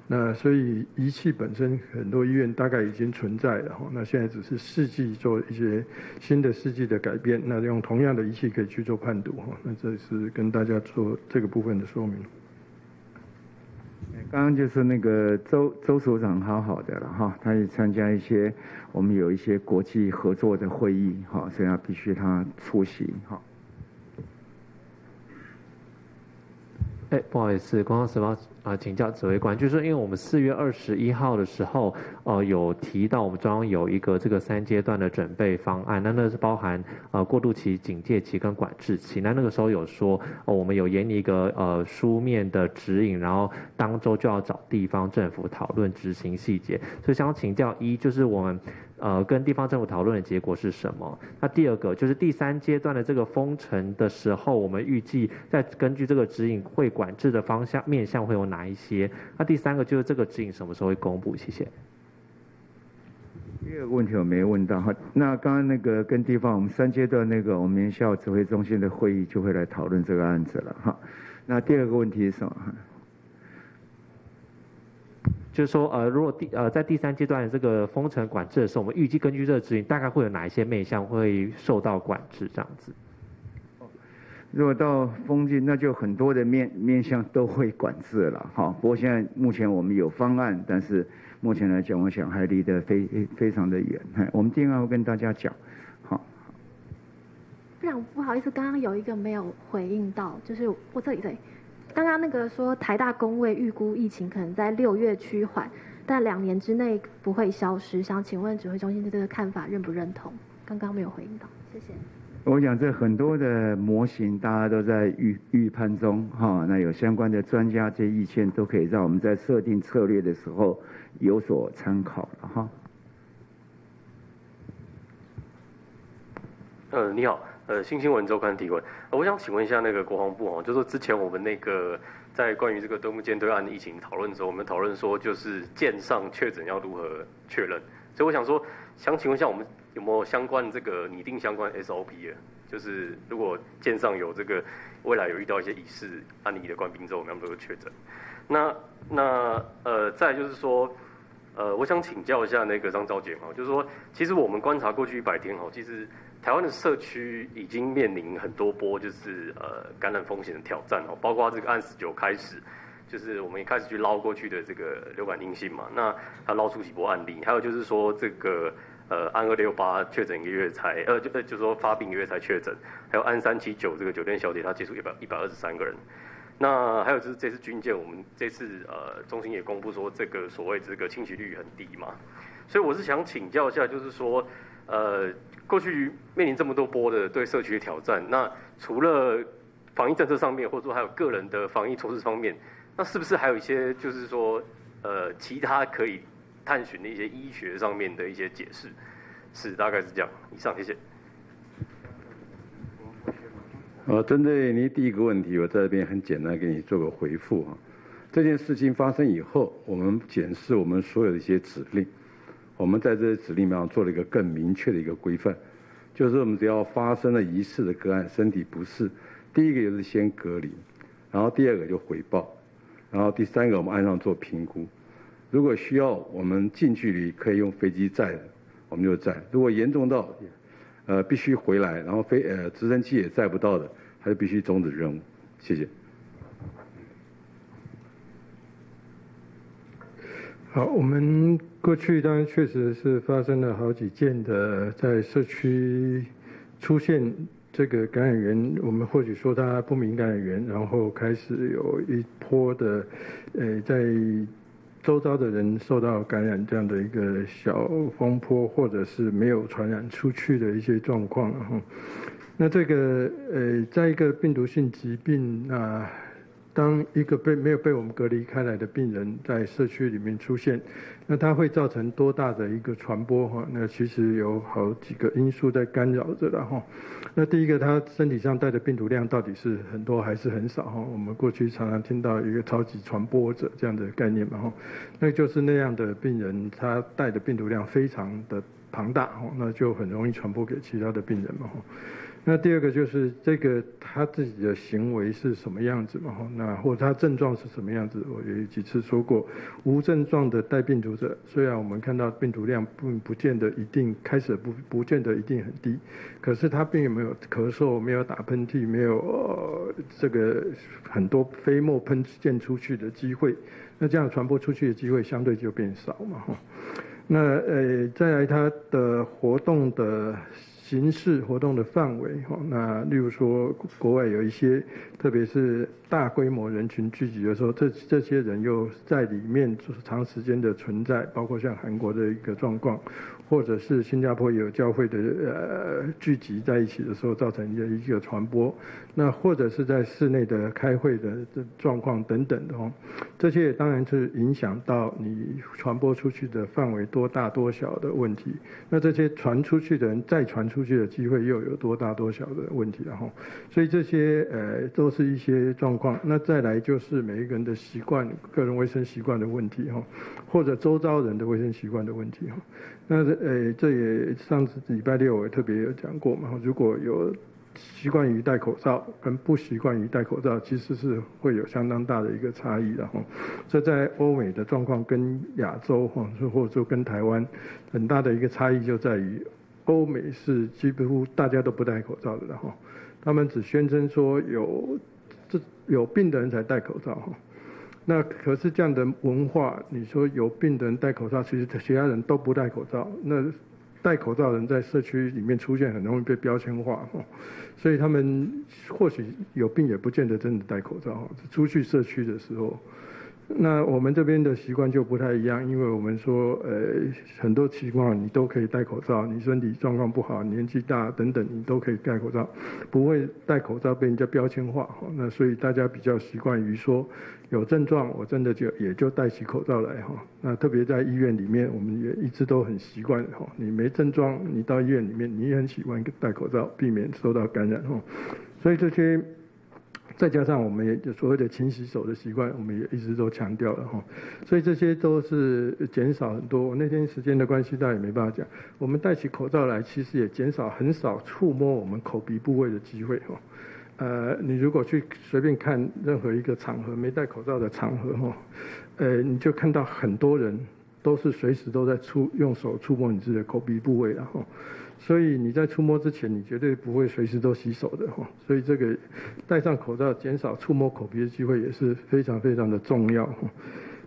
Speaker 7: 那所以仪器本身很多医院大概已经存在了哈。那现在只是试剂做一些新的试剂的改变，那用同样的仪器可以去做判读哈。那这是跟大家做这个部分的说明。
Speaker 3: 刚刚就是那个周所长好的了哈，他也参加一些我们有一些国际合作的会议哈，所以他必须他出席哈。
Speaker 14: 不好意思，光时报请教指挥官，就是因为我们4月21号的时候，有提到我们中央有一个这个3阶段的准备方案，那是包含过渡期、警戒期跟管制期。那个时候有说，我们有研拟一个书面的指引，然后当周就要找地方政府讨论执行细节。所以想请教就是我们跟地方政府讨论的结果是什么？那第二个就是第3阶段的这个封城的时候，我们预计在根据这个指引会管制的方向面向会有哪一些？那第3个就是这个指引什么时候会公布？谢谢。
Speaker 3: 第二个问题我没问到哈，那刚刚那个跟地方我们3阶段那个我们明校指挥中心的会议就会来讨论这个案子了哈。那第二个问题是什么？
Speaker 14: 就是说，如果在第3阶段的这个封城管制的时候，我们预计根据这个指引，大概会有哪一些面向会受到管制？这样子。
Speaker 3: 如果到封禁，那就很多的面向都会管制了哈。不过现在目前我们有方案，但是目前来讲，我想还离得非常的远。我们定案会跟大家讲。好。
Speaker 15: 非常不好意思，刚刚有一个没有回应到，就是我这里对。刚刚那个说台大公卫预估疫情可能在6月趋缓，但2年之内不会消失。想请问指挥中心对这个看法认不认同？刚刚没有回应到，谢谢。
Speaker 3: 我想这很多的模型大家都在预判中哈，那有相关的专家这些意见都可以让我们在设定策略的时候有所参考了哈。
Speaker 16: 你好。新新闻周刊提问，我想请问一下那个国防部哦，就是说之前我们那个在关于这个敦睦舰队案的疫情讨论的时候，我们讨论说就是舰上确诊要如何确认，所以我想说，想请问一下我们有没有相关这个拟定相关 SOP 的，就是如果舰上有这个未来有遇到一些疑似案例的官兵之后，我们要如何确诊？再来就是说。我想请教一下那个张昭姐就是说，其实我们观察过去100天其实台湾的社区已经面临很多波就是感染风险的挑战包括这个案19开始，就是我们也开始去捞过去的这个流感阴性嘛，那它捞出几波案例，还有就是说这个案268确诊1个月才就是说发病1个月才确诊，还有案379这个酒店小姐她接触123个人。那还有就是这次军舰，我们这次中心也公布说这个所谓这个侵袭率很低嘛，所以我是想请教一下，就是说过去面临这么多波的对社区的挑战，那除了防疫政策上面，或者说还有个人的防疫措施方面，那是不是还有一些就是说其他可以探寻的一些医学上面的一些解释？是大概是这样。以上，谢谢。
Speaker 17: 针对你第一个问题，我在这边很简单给你做个回复啊。这件事情发生以后，我们检视我们所有的一些指令，我们在这些指令上做了一个更明确的一个规范，就是我们只要发生了疑似的个案，身体不适，第一个就是先隔离，然后第二个就回报，然后第3个我们按上做评估。如果需要我们近距离可以用飞机载的，我们就载；如果严重到必须回来，然后直升机也载不到的，还是必须终止任务。谢谢。
Speaker 7: 好，我们过去当然确实是发生了好几件的在社区出现这个感染源，我们或许说它不明感染源，然后开始有一波的在周遭的人受到感染这样的一个小风波，或者是没有传染出去的一些状况哈。那这个在一个病毒性疾病当一个没有被我们隔离开来的病人在社区里面出现，那它会造成多大的一个传播哈？那其实有好几个因素在干扰着了哈。那第一个，他身体上带的病毒量到底是很多还是很少哈？我们过去常常听到一个超级传播者这样的概念嘛哈，那就是那样的病人他带的病毒量非常的庞大哈，那就很容易传播给其他的病人嘛哈。那第二个就是这个他自己的行为是什么样子嘛？那或者他症状是什么样子？我有几次说过，无症状的带病毒者，虽然我们看到病毒量不见得一定开始不见得一定很低，可是他并没有咳嗽，没有打喷嚏，没有这个很多飞沫喷溅出去的机会，那这样传播出去的机会相对就变少嘛。那再来他的活动的形式活动的范围那例如说国外有一些，特别是大规模人群聚集的时候，这些人又在里面长时间的存在，包括像韩国的一个状况，或者是新加坡也有教会的聚集在一起的时候造成的一个传播，那或者是在室内的开会的状况等等的这些当然是影响到你传播出去的范围多大多小的问题。那这些传出去的人再传出去的机会又有多大多小的问题所以这些都是一些状况。那再来就是每一个人的习惯，个人卫生习惯的问题或者周遭人的卫生习惯的问题那这也上次礼拜六我特别有讲过嘛，如果有习惯于戴口罩跟不习惯于戴口罩，其实是会有相当大的一个差异的这在欧美的状况跟亚洲或者说跟台湾很大的一个差异就在于，欧美是几乎大家都不戴口罩的他们只宣称说有病的人才戴口罩那可是这样的文化，你说有病的人戴口罩，其实其他人都不戴口罩，那戴口罩的人在社区里面出现很容易被标签化所以他们或许有病也不见得真的戴口罩出去社区的时候。那我们这边的习惯就不太一样，因为我们说很多情况你都可以戴口罩，你身体状况不好，年纪大等等你都可以戴口罩，不会戴口罩被人家标签化那所以大家比较习惯于说有症状我真的也就戴起口罩来那特别在医院里面，我们也一直都很习惯你没症状你到医院里面你也很喜欢戴口罩，避免受到感染所以这些再加上我们也所谓的勤洗手的习惯，我们也一直都强调了所以这些都是减少很多。我那天时间的关系，大家也没办法讲。我们戴起口罩来，其实也减少很少触摸我们口鼻部位的机会你如果去随便看任何一个场合，没戴口罩的场合你就看到很多人都是随时都在用手触摸你自己的口鼻部位所以你在触摸之前，你绝对不会随时都洗手的所以这个戴上口罩，减少触摸口鼻的机会也是非常非常的重要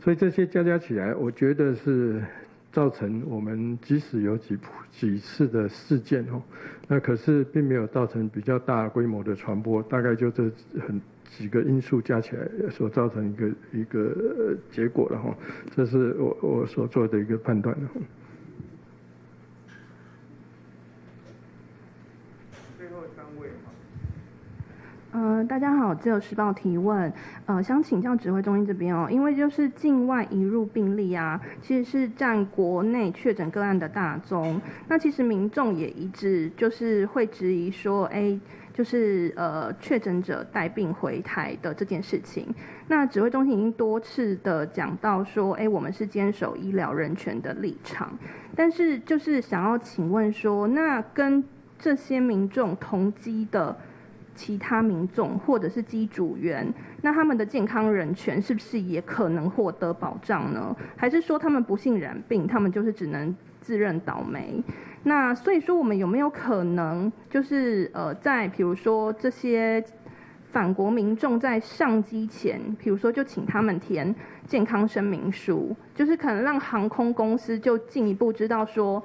Speaker 7: 所以这些加起来，我觉得是造成我们即使有几次的事件那可是并没有造成比较大规模的传播，大概就这几个因素加起来所造成一个结果了这是我所做的一个判断
Speaker 9: 大家好，自由时报提问，想请教指挥中心这边因为就是境外移入病例其实是占国内确诊个案的大宗，那其实民众也一致就是会质疑说，就是确诊者带病回台的这件事情。那指挥中心已经多次的讲到说，我们是坚守医疗人权的立场，但是就是想要请问说，那跟这些民众同机的其他民众或者是机组员，那他们的健康人权是不是也可能获得保障呢？还是说他们不幸染病，他们就是只能自认倒霉？那所以说我们有没有可能就是在比如说这些返国民众在上机前，比如说就请他们填健康声明书，就是可能让航空公司就进一步知道说，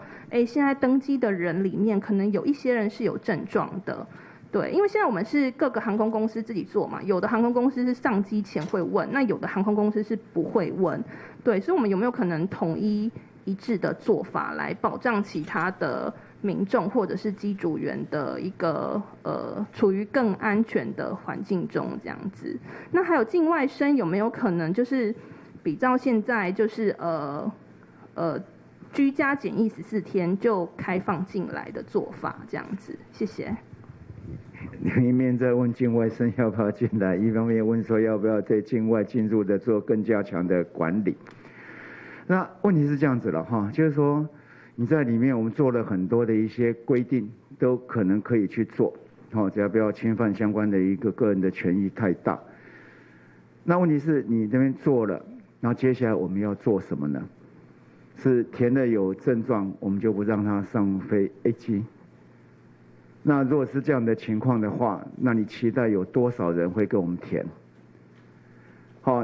Speaker 9: 现在登机的人里面可能有一些人是有症状的。对，因为现在我们是各个航空公司自己做嘛，有的航空公司是上机前会问，那有的航空公司是不会问。对，所以我们有没有可能统一一致的做法来保障其他的民众或者是机组员的一个处于更安全的环境中这样子？那还有境外生有没有可能就是比照现在就是居家检疫14天就开放进来的做法这样子？谢谢。
Speaker 3: 一面在问境外生要不要进来，一方面问说要不要对境外进入的做更加强的管理。那问题是这样子了就是说你在里面我们做了很多的一些规定，都可能可以去做只要不要侵犯相关的一个个人的权益太大。那问题是你这边做了，然后接下来我们要做什么呢？是填了有症状，我们就不让他上飞机。那如果是这样的情况的话，那你期待有多少人会跟我们填？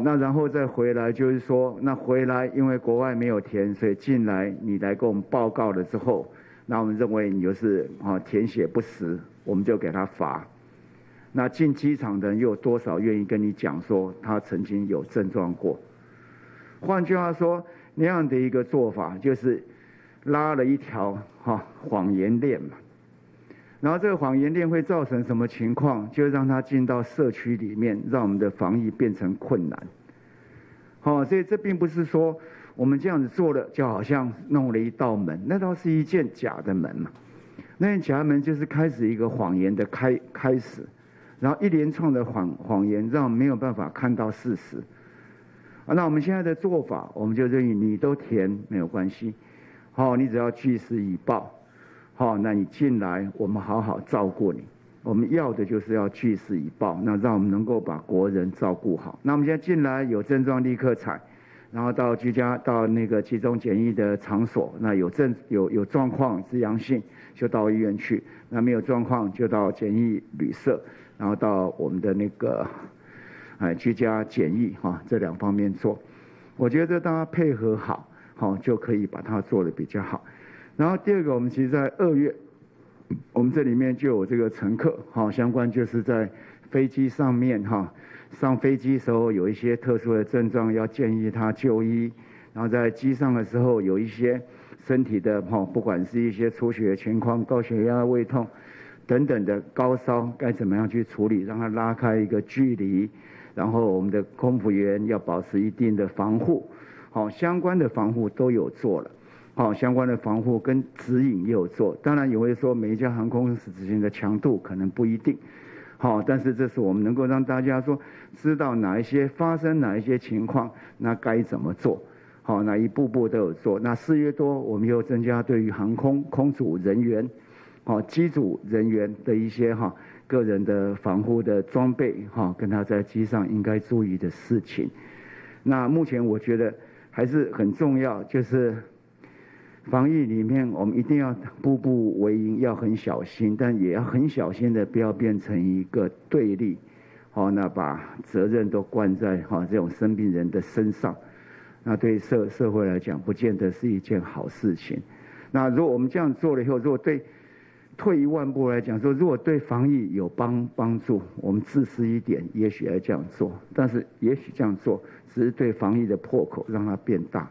Speaker 3: 那然后再回来就是说，那回来因为国外没有填，所以进来你来跟我们报告了之后，那我们认为你就是填写不实，我们就给他罚。那进机场的人又有多少愿意跟你讲说他曾经有症状过？换句话说，那样的一个做法就是拉了一条谎言链嘛。然后这个谎言链会造成什么情况？就让他进到社区里面，让我们的防疫变成困难。所以这并不是说我们这样子做了，就好像弄了一道门，那倒是一件假的门嘛。那件假的门就是开始一个谎言的开始，然后一连串的谎言让没有办法看到事实。那我们现在的做法，我们就认为你都填没有关系，你只要据实以报。那你进来，我们好好照顾你。我们要的就是要据实以报，那让我们能够把国人照顾好。那我们现在进来有症状立刻采，然后到那个集中检疫的场所，那有状况是阳性就到医院去，那没有状况就到检疫旅社，然后到我们的那个居家检疫这两方面做。我觉得大家配合好，就可以把它做得比较好。然后第二个，我们其实在2月，我们这里面就有这个乘客，相关就是在飞机上面上飞机时候有一些特殊的症状，要建议他就医。然后在机上的时候有一些身体的不管是一些出血情况、高血压、胃痛等等的高烧，该怎么样去处理，让他拉开一个距离。然后我们的空服员要保持一定的防护，相关的防护都有做了。相关的防护跟指引也有做，当然也会说每一家航空公司执行的强度可能不一定，但是这是我们能够让大家说知道发生哪一些情况，那该怎么做，那一步步都有做。那4月多，我们又增加对于航空空组人员、机组人员的一些个人的防护的装备，跟他在机上应该注意的事情。那目前我觉得还是很重要，就是防疫里面，我们一定要步步为营，要很小心，但也要很小心的不要变成一个对立，那把责任都灌在这种生病人的身上，那对社会来讲，不见得是一件好事情。那如果我们这样做了以后，如果退一万步来讲说，如果对防疫有帮助，我们自私一点，也许要这样做，但是也许这样做只是对防疫的破口让它变大。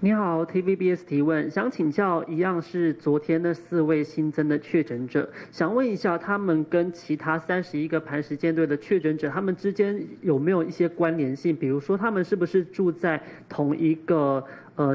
Speaker 18: 你好 ，TVBS 提问，想请教一样是昨天那4位新增的确诊者，想问一下他们跟其他31个磐石舰队的确诊者，他们之间有没有一些关联性？比如说他们是不是住在同一个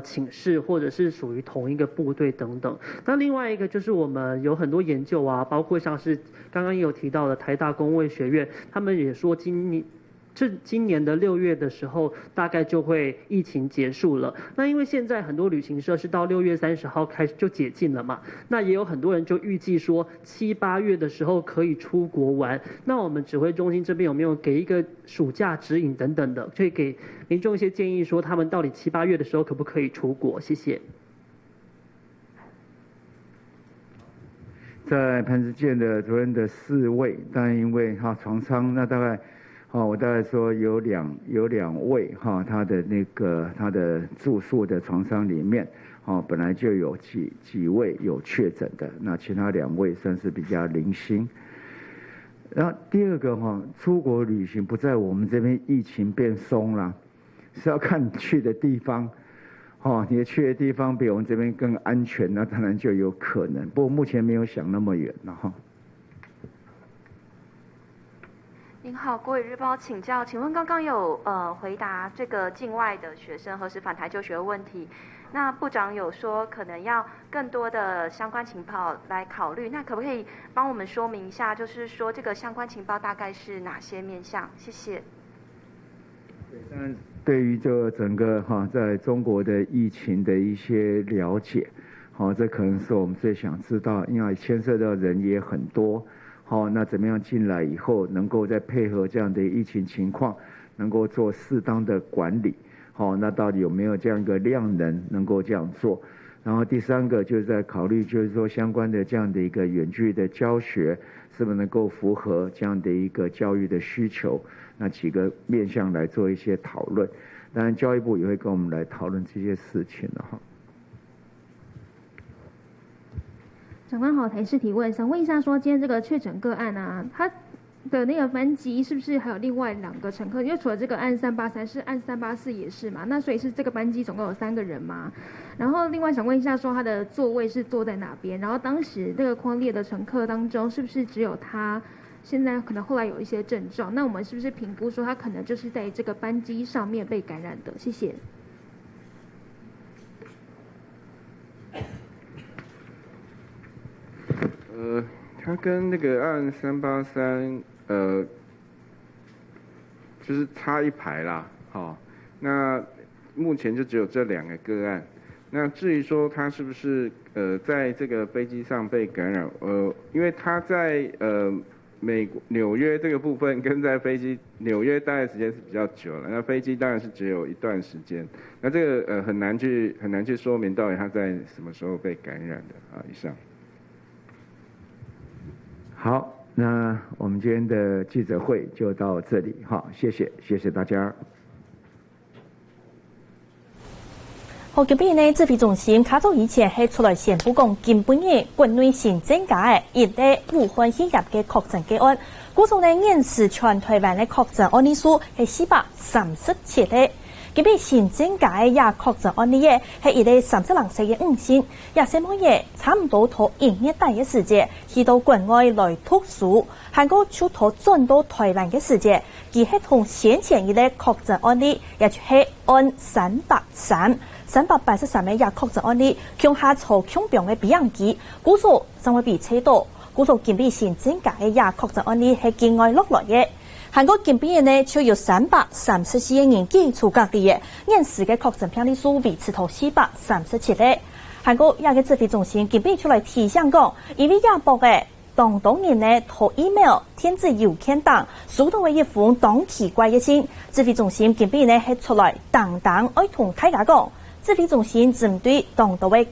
Speaker 18: 寝室，或者是属于同一个部队等等。那另外一个就是我们有很多研究啊，包括像是刚刚也有提到的台大公卫学院，他们也说今年的6月的时候，大概就会疫情结束了。那因为现在很多旅行社是到6月30号开始就解禁了嘛，那也有很多人就预计说7、8月的时候可以出国玩。那我们指挥中心这边有没有给一个暑假指引等等的，可以给民众一些建议，说他们到底7、8月的时候可不可以出国？谢谢。
Speaker 3: 在磐石舰的昨天的4位，但因为床舱那大概。我大概说有两位他的住宿的床舱里面，本来就有几位有确诊的，那其他2位算是比较零星。然后第二个出国旅行不在我们这边疫情变松了，是要看你去的地方，你去的地方比我们这边更安全，那当然就有可能。不过目前没有想那么远了哈。
Speaker 19: 您好，国语日报请教，请问刚刚有回答这个境外的学生何时返台就学的问题，那部长有说可能要更多的相关情报来考虑，那可不可以帮我们说明一下，就是说这个相关情报大概是哪些面向？谢谢。
Speaker 3: 对于这整个在中国的疫情的一些了解，这可能是我们最想知道，因为牵涉到人也很多。那怎么样进来以后，能够再配合这样的疫情情况，能够做适当的管理？那到底有没有这样一个量能能够这样做？然后第3个就是在考虑，就是说相关的这样的一个远距的教学，是不是能够符合这样的一个教育的需求？那几个面向来做一些讨论。当然，教育部也会跟我们来讨论这些事情的哈。
Speaker 10: 长官好，台视提问，想问一下，说今天这个确诊个案啊，他的那个班机是不是还有另外2个乘客？因为除了这个案383是案384也是嘛，那所以是这个班机总共有3个人嘛？然后另外想问一下，说他的座位是坐在哪边？然后当时这个匡列的乘客当中，是不是只有他？现在可能后来有一些症状，那我们是不是评估说他可能就是在这个班机上面被感染的？谢谢。
Speaker 2: 他跟那个案383就是差一排啦，好，那目前就只有这2个个案。那至于说他是不是在这个飞机上被感染，因为他在美国纽约这个部分跟在飞机纽约待的时间是比较久了，那飞机当然是只有一段时间，那这个很难去说明到底他在什么时候被感染的啊。以上。
Speaker 3: 好，那我们今天的记者会就到这里，好，谢谢大家。
Speaker 1: 好，今边呢，指挥中心较早以前系出来宣布讲，今本日国内新增加的一例武汉肺炎嘅确诊个案，估算呢现时全台湾的确诊案例数系437例。今边新增加的也确诊案例嘅系一例30岁嘅女性，也是每日差唔多头1月底嘅时节，去到国外来读书，韩国出头转到台湾嘅时节，佢系同先前一例确诊案例，也就是按383嘅也确诊案例，向下朝强病嘅比样机，估数尚会被测到，估数今边新增加嘅也确诊案例系境外落来嘅。韩国今边呢，就有334个人基础隔离嘅，现时嘅确诊病例数维持到437例。韩国也嘅指挥中心今边出来提醒讲，因为亚博嘅当年呢，投 email 电子邮件等，收到嘅一封当奇怪嘅信，指挥中心今边呢系出来当爱同大家讲，指挥中心针对当道嘅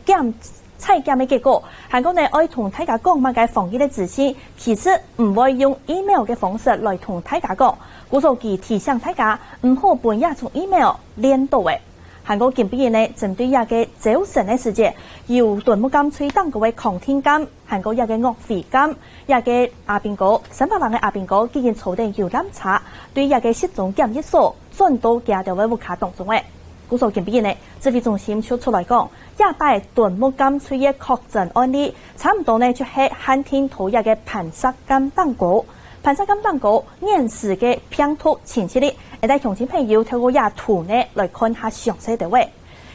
Speaker 1: 采检嘅结果，韩国呢爱同大家讲乜嘅防疫嘅指示，其实唔会用 email 嘅方式来同大家讲。古数据提醒大家唔好半夜从 email 连到嘅。韩国今边呢针对一个早晨嘅时节，由盾木金吹当嘅抗天金，韩国一个岳飞金，一个阿扁哥300万嘅阿扁哥已经坐定游览车，对一个失踪检疫所转到加条嘅乌卡当中嘅。古数今边呢，指挥中心就出来讲，也拜盾木金吹嘅确诊案例，差唔多呢就系汉天土一嘅盘沙金蛋糕。盘沙金蛋糕现时嘅拼图前期呢，会带乡亲朋友透过也图呢来看下详细的位。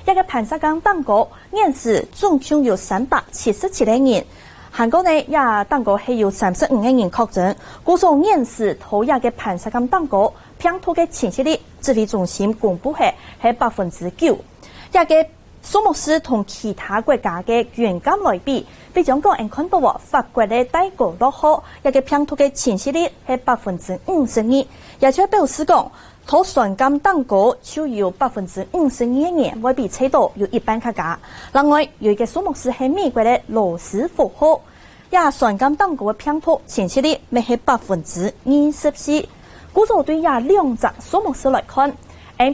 Speaker 1: 一个盘沙金蛋糕现时总共有377个人。韩国呢也蛋糕系有35个人确诊，估算现时土一嘅盘沙金蛋糕拼图嘅前期呢，指挥中心公布系9%。一个苏牧师同其他国家嘅原感来比，比如讲人看到法国嘅第9落后，一个拼图嘅前期率系52%，也就表示讲，土船感蛋糕就有52%嘅人会被测到有一般较假。另外有一个苏牧师系美国嘅罗斯福号，也船感蛋糕嘅拼图前期率咪系24%。估数对也2只苏牧师来看。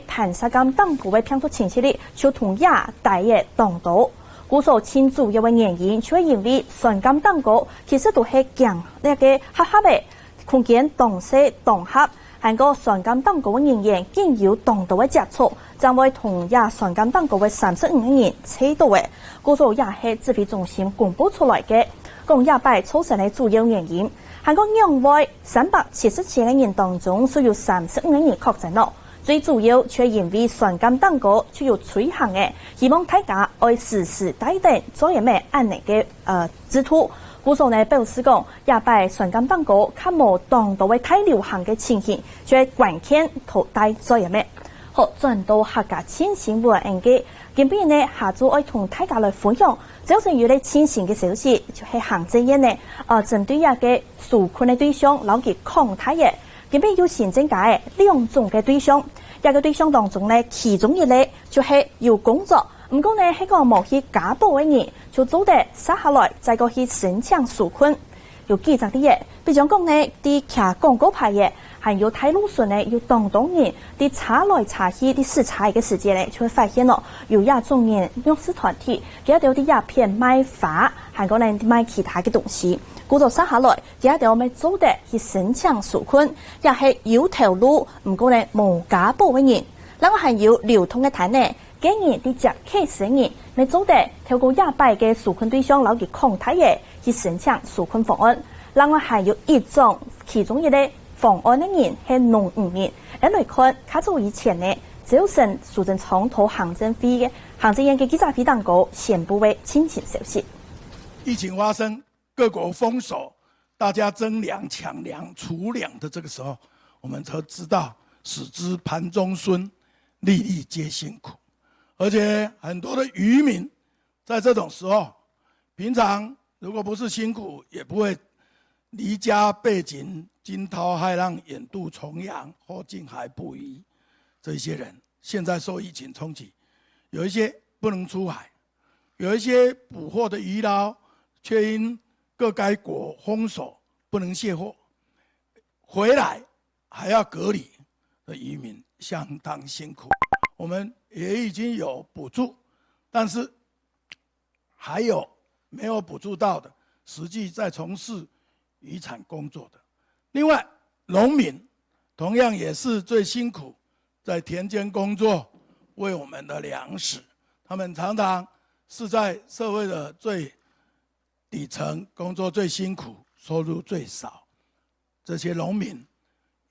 Speaker 1: 盘沙金蛋糕嘅拼图前期率就同亚大嘅当道，估数千主要嘅原因，就系因为船金蛋糕其实都系强呢个黑嘅空间同色同合，韩国船金蛋糕嘅人员竟有当道嘅接触，将会同亚船金蛋糕嘅35个人测到嘅，估数也系指挥中心公布出来嘅，共亚拜造成嘅主要原因。韩国另外377个人当中，需要35个人确诊咯。最主要却因为船金蛋糕就有随行嘅，希望大家爱时时带定做嘢咩安尼嘅指图。古数呢表示讲，也拜船金蛋糕较无当道嘅太流行嘅情形，却关键头带做嘢咩。好，转到客家千新闻嘅，今边呢下晝愛同大家來分享，早晨有啲千新嘅消息，就係行政院呢針對一個受困嘅對象，攞佢抗體嘅。今邊有新增加2種嘅對象，一個對象當中呢，其中一類就係有工作唔过呢，迄个冇去家暴的人，就做得杀下来，再个去申请纾困。有记者啲嘢，比如讲呢，啲骑广告牌嘅，还有睇路顺呢，有当人啲查来查去啲视察嘅时间呢，就会发现咯，有亚种人弱势团体，佢哋有啲鸦片卖花，还有呢卖其他嘅东西。故就杀下来，佢哋咪做得去申请纾困，也系有条路，唔过呢冇家暴嘅人，另外还有流通嘅摊呢。今年啲接 case 人，咪做得透过100嘅纾困对象，攞佢抗体嘅去申請纾困方案。另外還有一種，其中一個方案嘅人係農漁民。而來看，較早以前呢，就是蘇貞昌同行政會嘅行政院嘅記者會當告宣布為清醒消息。
Speaker 20: 疫情發生，各國封鎖，大家爭糧、搶糧、儲糧的這個時候，我們才知道使之盤中飧，粒粒皆辛苦。而且很多的漁民在這種時候，平常如果不是辛苦，也不會離家背井、驚濤駭浪、遠渡重洋或近海捕魚。這些人現在受疫情衝擊，有一些不能出海，有一些捕獲的漁撈卻因各該國封鎖不能卸貨，回來還要隔離的漁民相當辛苦。我們也已經有補助，但是還有沒有補助到的，實際在從事漁產工作的。另外，農民同樣也是最辛苦，在田間工作，為我們的糧食，他們常常是在社會的最底層工作最辛苦，收入最少。這些農民、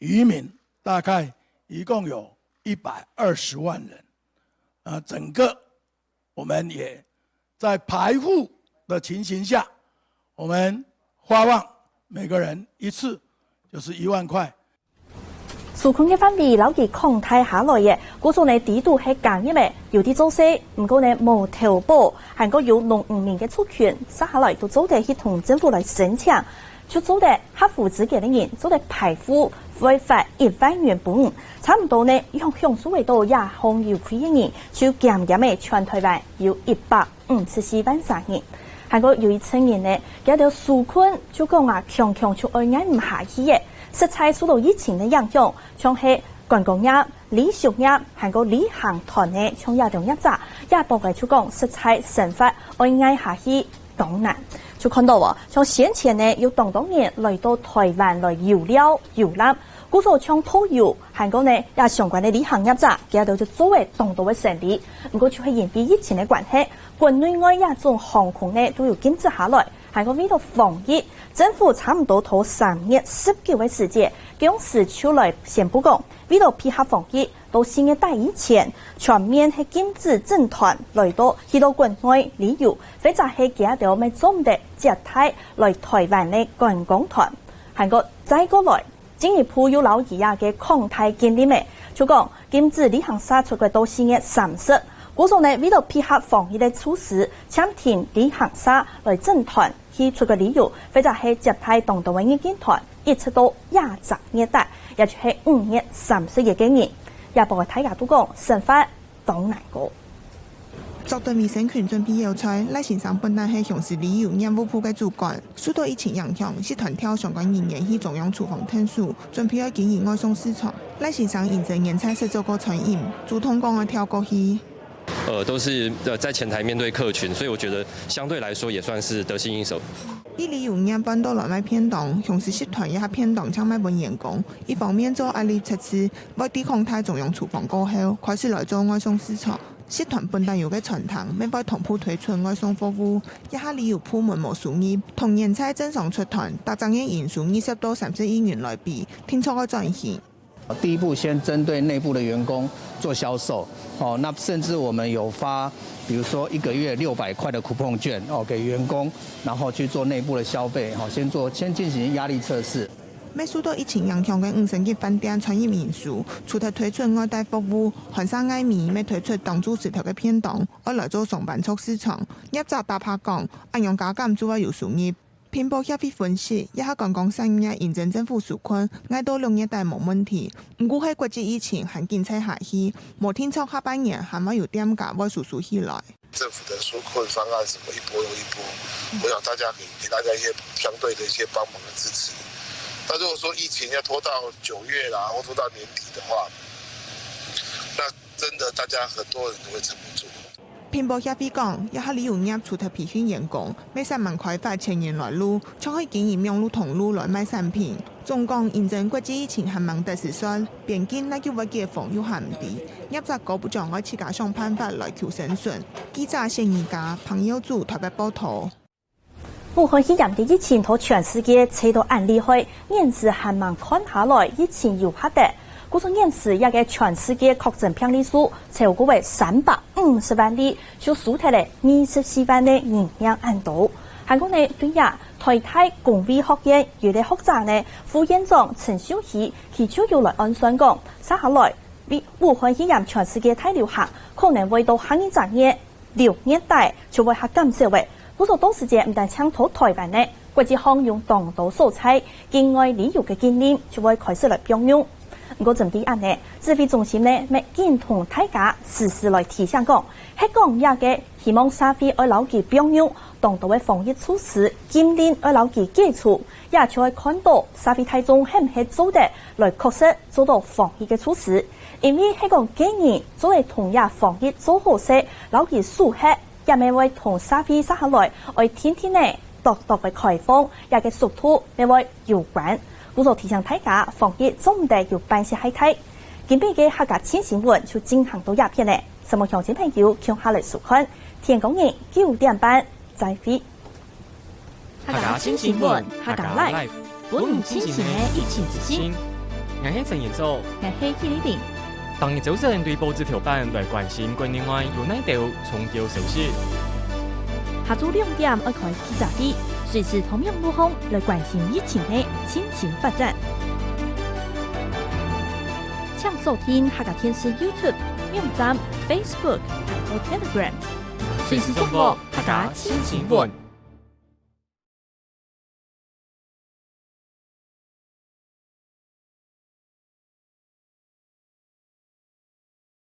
Speaker 20: 漁民大概一共有120萬人，整個我們也在排戶的情形下，我們發放每個人一次就是1萬塊。
Speaker 1: 紓困嘅範圍留意抗體下來嘅，嗰種呢地度係簡易嘅，有啲做事，唔過呢無投保，還個有農漁民嘅出權，殺下來都做得去同政府來申請，就做得合乎資格嘅人，做得排戶。違法1萬元本，差唔多呢，用數為到亞紅有費嘅人，就減嘅全台灣有154萬3人。韓國有一青年呢，佢哋紓困就講啊，強就愛捱唔下去嘅，實際受到疫情嘅影響，像係觀光業、旅遊業，韓國旅行團呢，像亞東業者，也包括就講實際生活愛捱下去當難。就看到像先前呢，有當人來到台灣來遊療遊覽，故所像導遊，韓國呢也相關的旅行業者，佢哋就作為當地的生意。不過就係因為疫情的關係，國內外一種航空呢都有禁止下來。韓國為了防疫，政府差唔多到3月19嘅時節，用時出來宣布講，為了配合防疫，到新嘅第一前，全面係禁止整團來到去到國內旅遊，或者係佢哋咪總的接待來台灣的觀光團。韓國再過來，今日鋪有老二嘅抗體經歷咩？就講禁止旅行社出國到新嘅30。嗰種呢，為了配合防疫的措施，簽訂旅行社來整團去出國旅遊，或者係接待當地嘅日經團，一直到20月底，也就係5月30日嘅年。也包括大家都講生活當難過。
Speaker 21: 作對衛生群準備要菜，賴先生本來係從事旅遊業務部嘅主管，受到疫情影響，是團挑相關人員去中央廚房聽數，準備要經營外送市場。賴先生認真研菜是做過餐飲，主通講要跳過去。
Speaker 22: 都是在前台面對客群，所以我覺得相對來說也算是得心應手。
Speaker 21: 旅遊業搬到來賣便當，從事集團也係便當搶賣本員工，一方面做壓力測試，為抵抗太中央廚房過後，開始來做外送市場。集團本來有個傳統，要為同步推出外送服務，一下旅遊部門冇輸入，同年菜正常出團，達成嘅營數20到30億元來比，聽出個賺錢。
Speaker 23: 第一步先針對內部的員工做銷售，那甚至我們有發，比如說1個月600塊的 coupon 券，給員工，然後去做內部的消費，先進行壓力測試。
Speaker 21: 要受到疫情影響嘅5星級飯店餐飲因素，除咗推出外帶服務，韓生嗌麵要推出當主食條嘅便當，我來做上班促市場。業者大拍講，按用價減主要有輸入。乒乓协会分析，一下刚刚3月认证政府纾困，挨到2月底冇问题。不过喺国际疫情还经济下去，冇听说下半年还冇有点价会迅速起来。
Speaker 4: 政府的纾困方案什么一波又一波，我想大家给大家一些相对的一些帮忙的支持。那如果说疫情要拖到9月啦，或拖到年底的话，那真的大家很多人都会撑不住。
Speaker 21: 乒乓协会讲，一下旅游业除特培训员工，每3万块发1000元来路，将可以经营用路同路来卖产品。总共认证国际疫情还蛮特殊说，边境那叫我解封又还唔低，业者搞不将我自家想办法来求生存。记者谢宜家、彭友祖台北报道。
Speaker 1: 武汉肺炎的疫情同全世界吹到案例去，年子还蛮看下来，疫情有吓的。古种年子也个全世界确诊病例数超过为350万例，就输脱了24万的人命案度。韩国呢对呀，台大公卫学院有的学者呢，副院长陈秀熙，佢就要来按算讲，接下来武汉肺炎全世界大流行，可能会到下一年6月底就会下减少为。不少多时间唔但抢到台湾呢，国际上用当道素材，境外旅游嘅经验就会开始来表用。不过针对案呢，指挥中心呢，咪见同大家时时来提醒讲，喺讲也嘅希望社会要牢记表用，当道嘅防疫措施，今年要牢记基础，也就会看到社会大众系唔系做得来确实做到防疫嘅措施，因为喺讲今年作为同样防疫做好些，牢记疏黑。也咪會同社會接下來，我天天呢獨嘅開放，也嘅速度咪會有關。故作提醒大家防疫總唔得要辦些喺睇。今邊嘅客家新新聞就進行到鴉片呢，什麼鄉親朋友向下嚟收看，天公人9點半再會。
Speaker 6: 客家新新聞，客家 live， 本唔清醒嘅疫情之心。我係陳彥祖，
Speaker 1: 我係許麗玲。
Speaker 6: 當日早晨對報紙條版來關心國內外有哪條重要消息。
Speaker 1: 下晝2點要開記者會，隨時同樣路況來關心疫情嘅前景發展。請收聽客家電視 YouTube、網站、Facebook 和 Telegram，隨時掌握客家新新聞。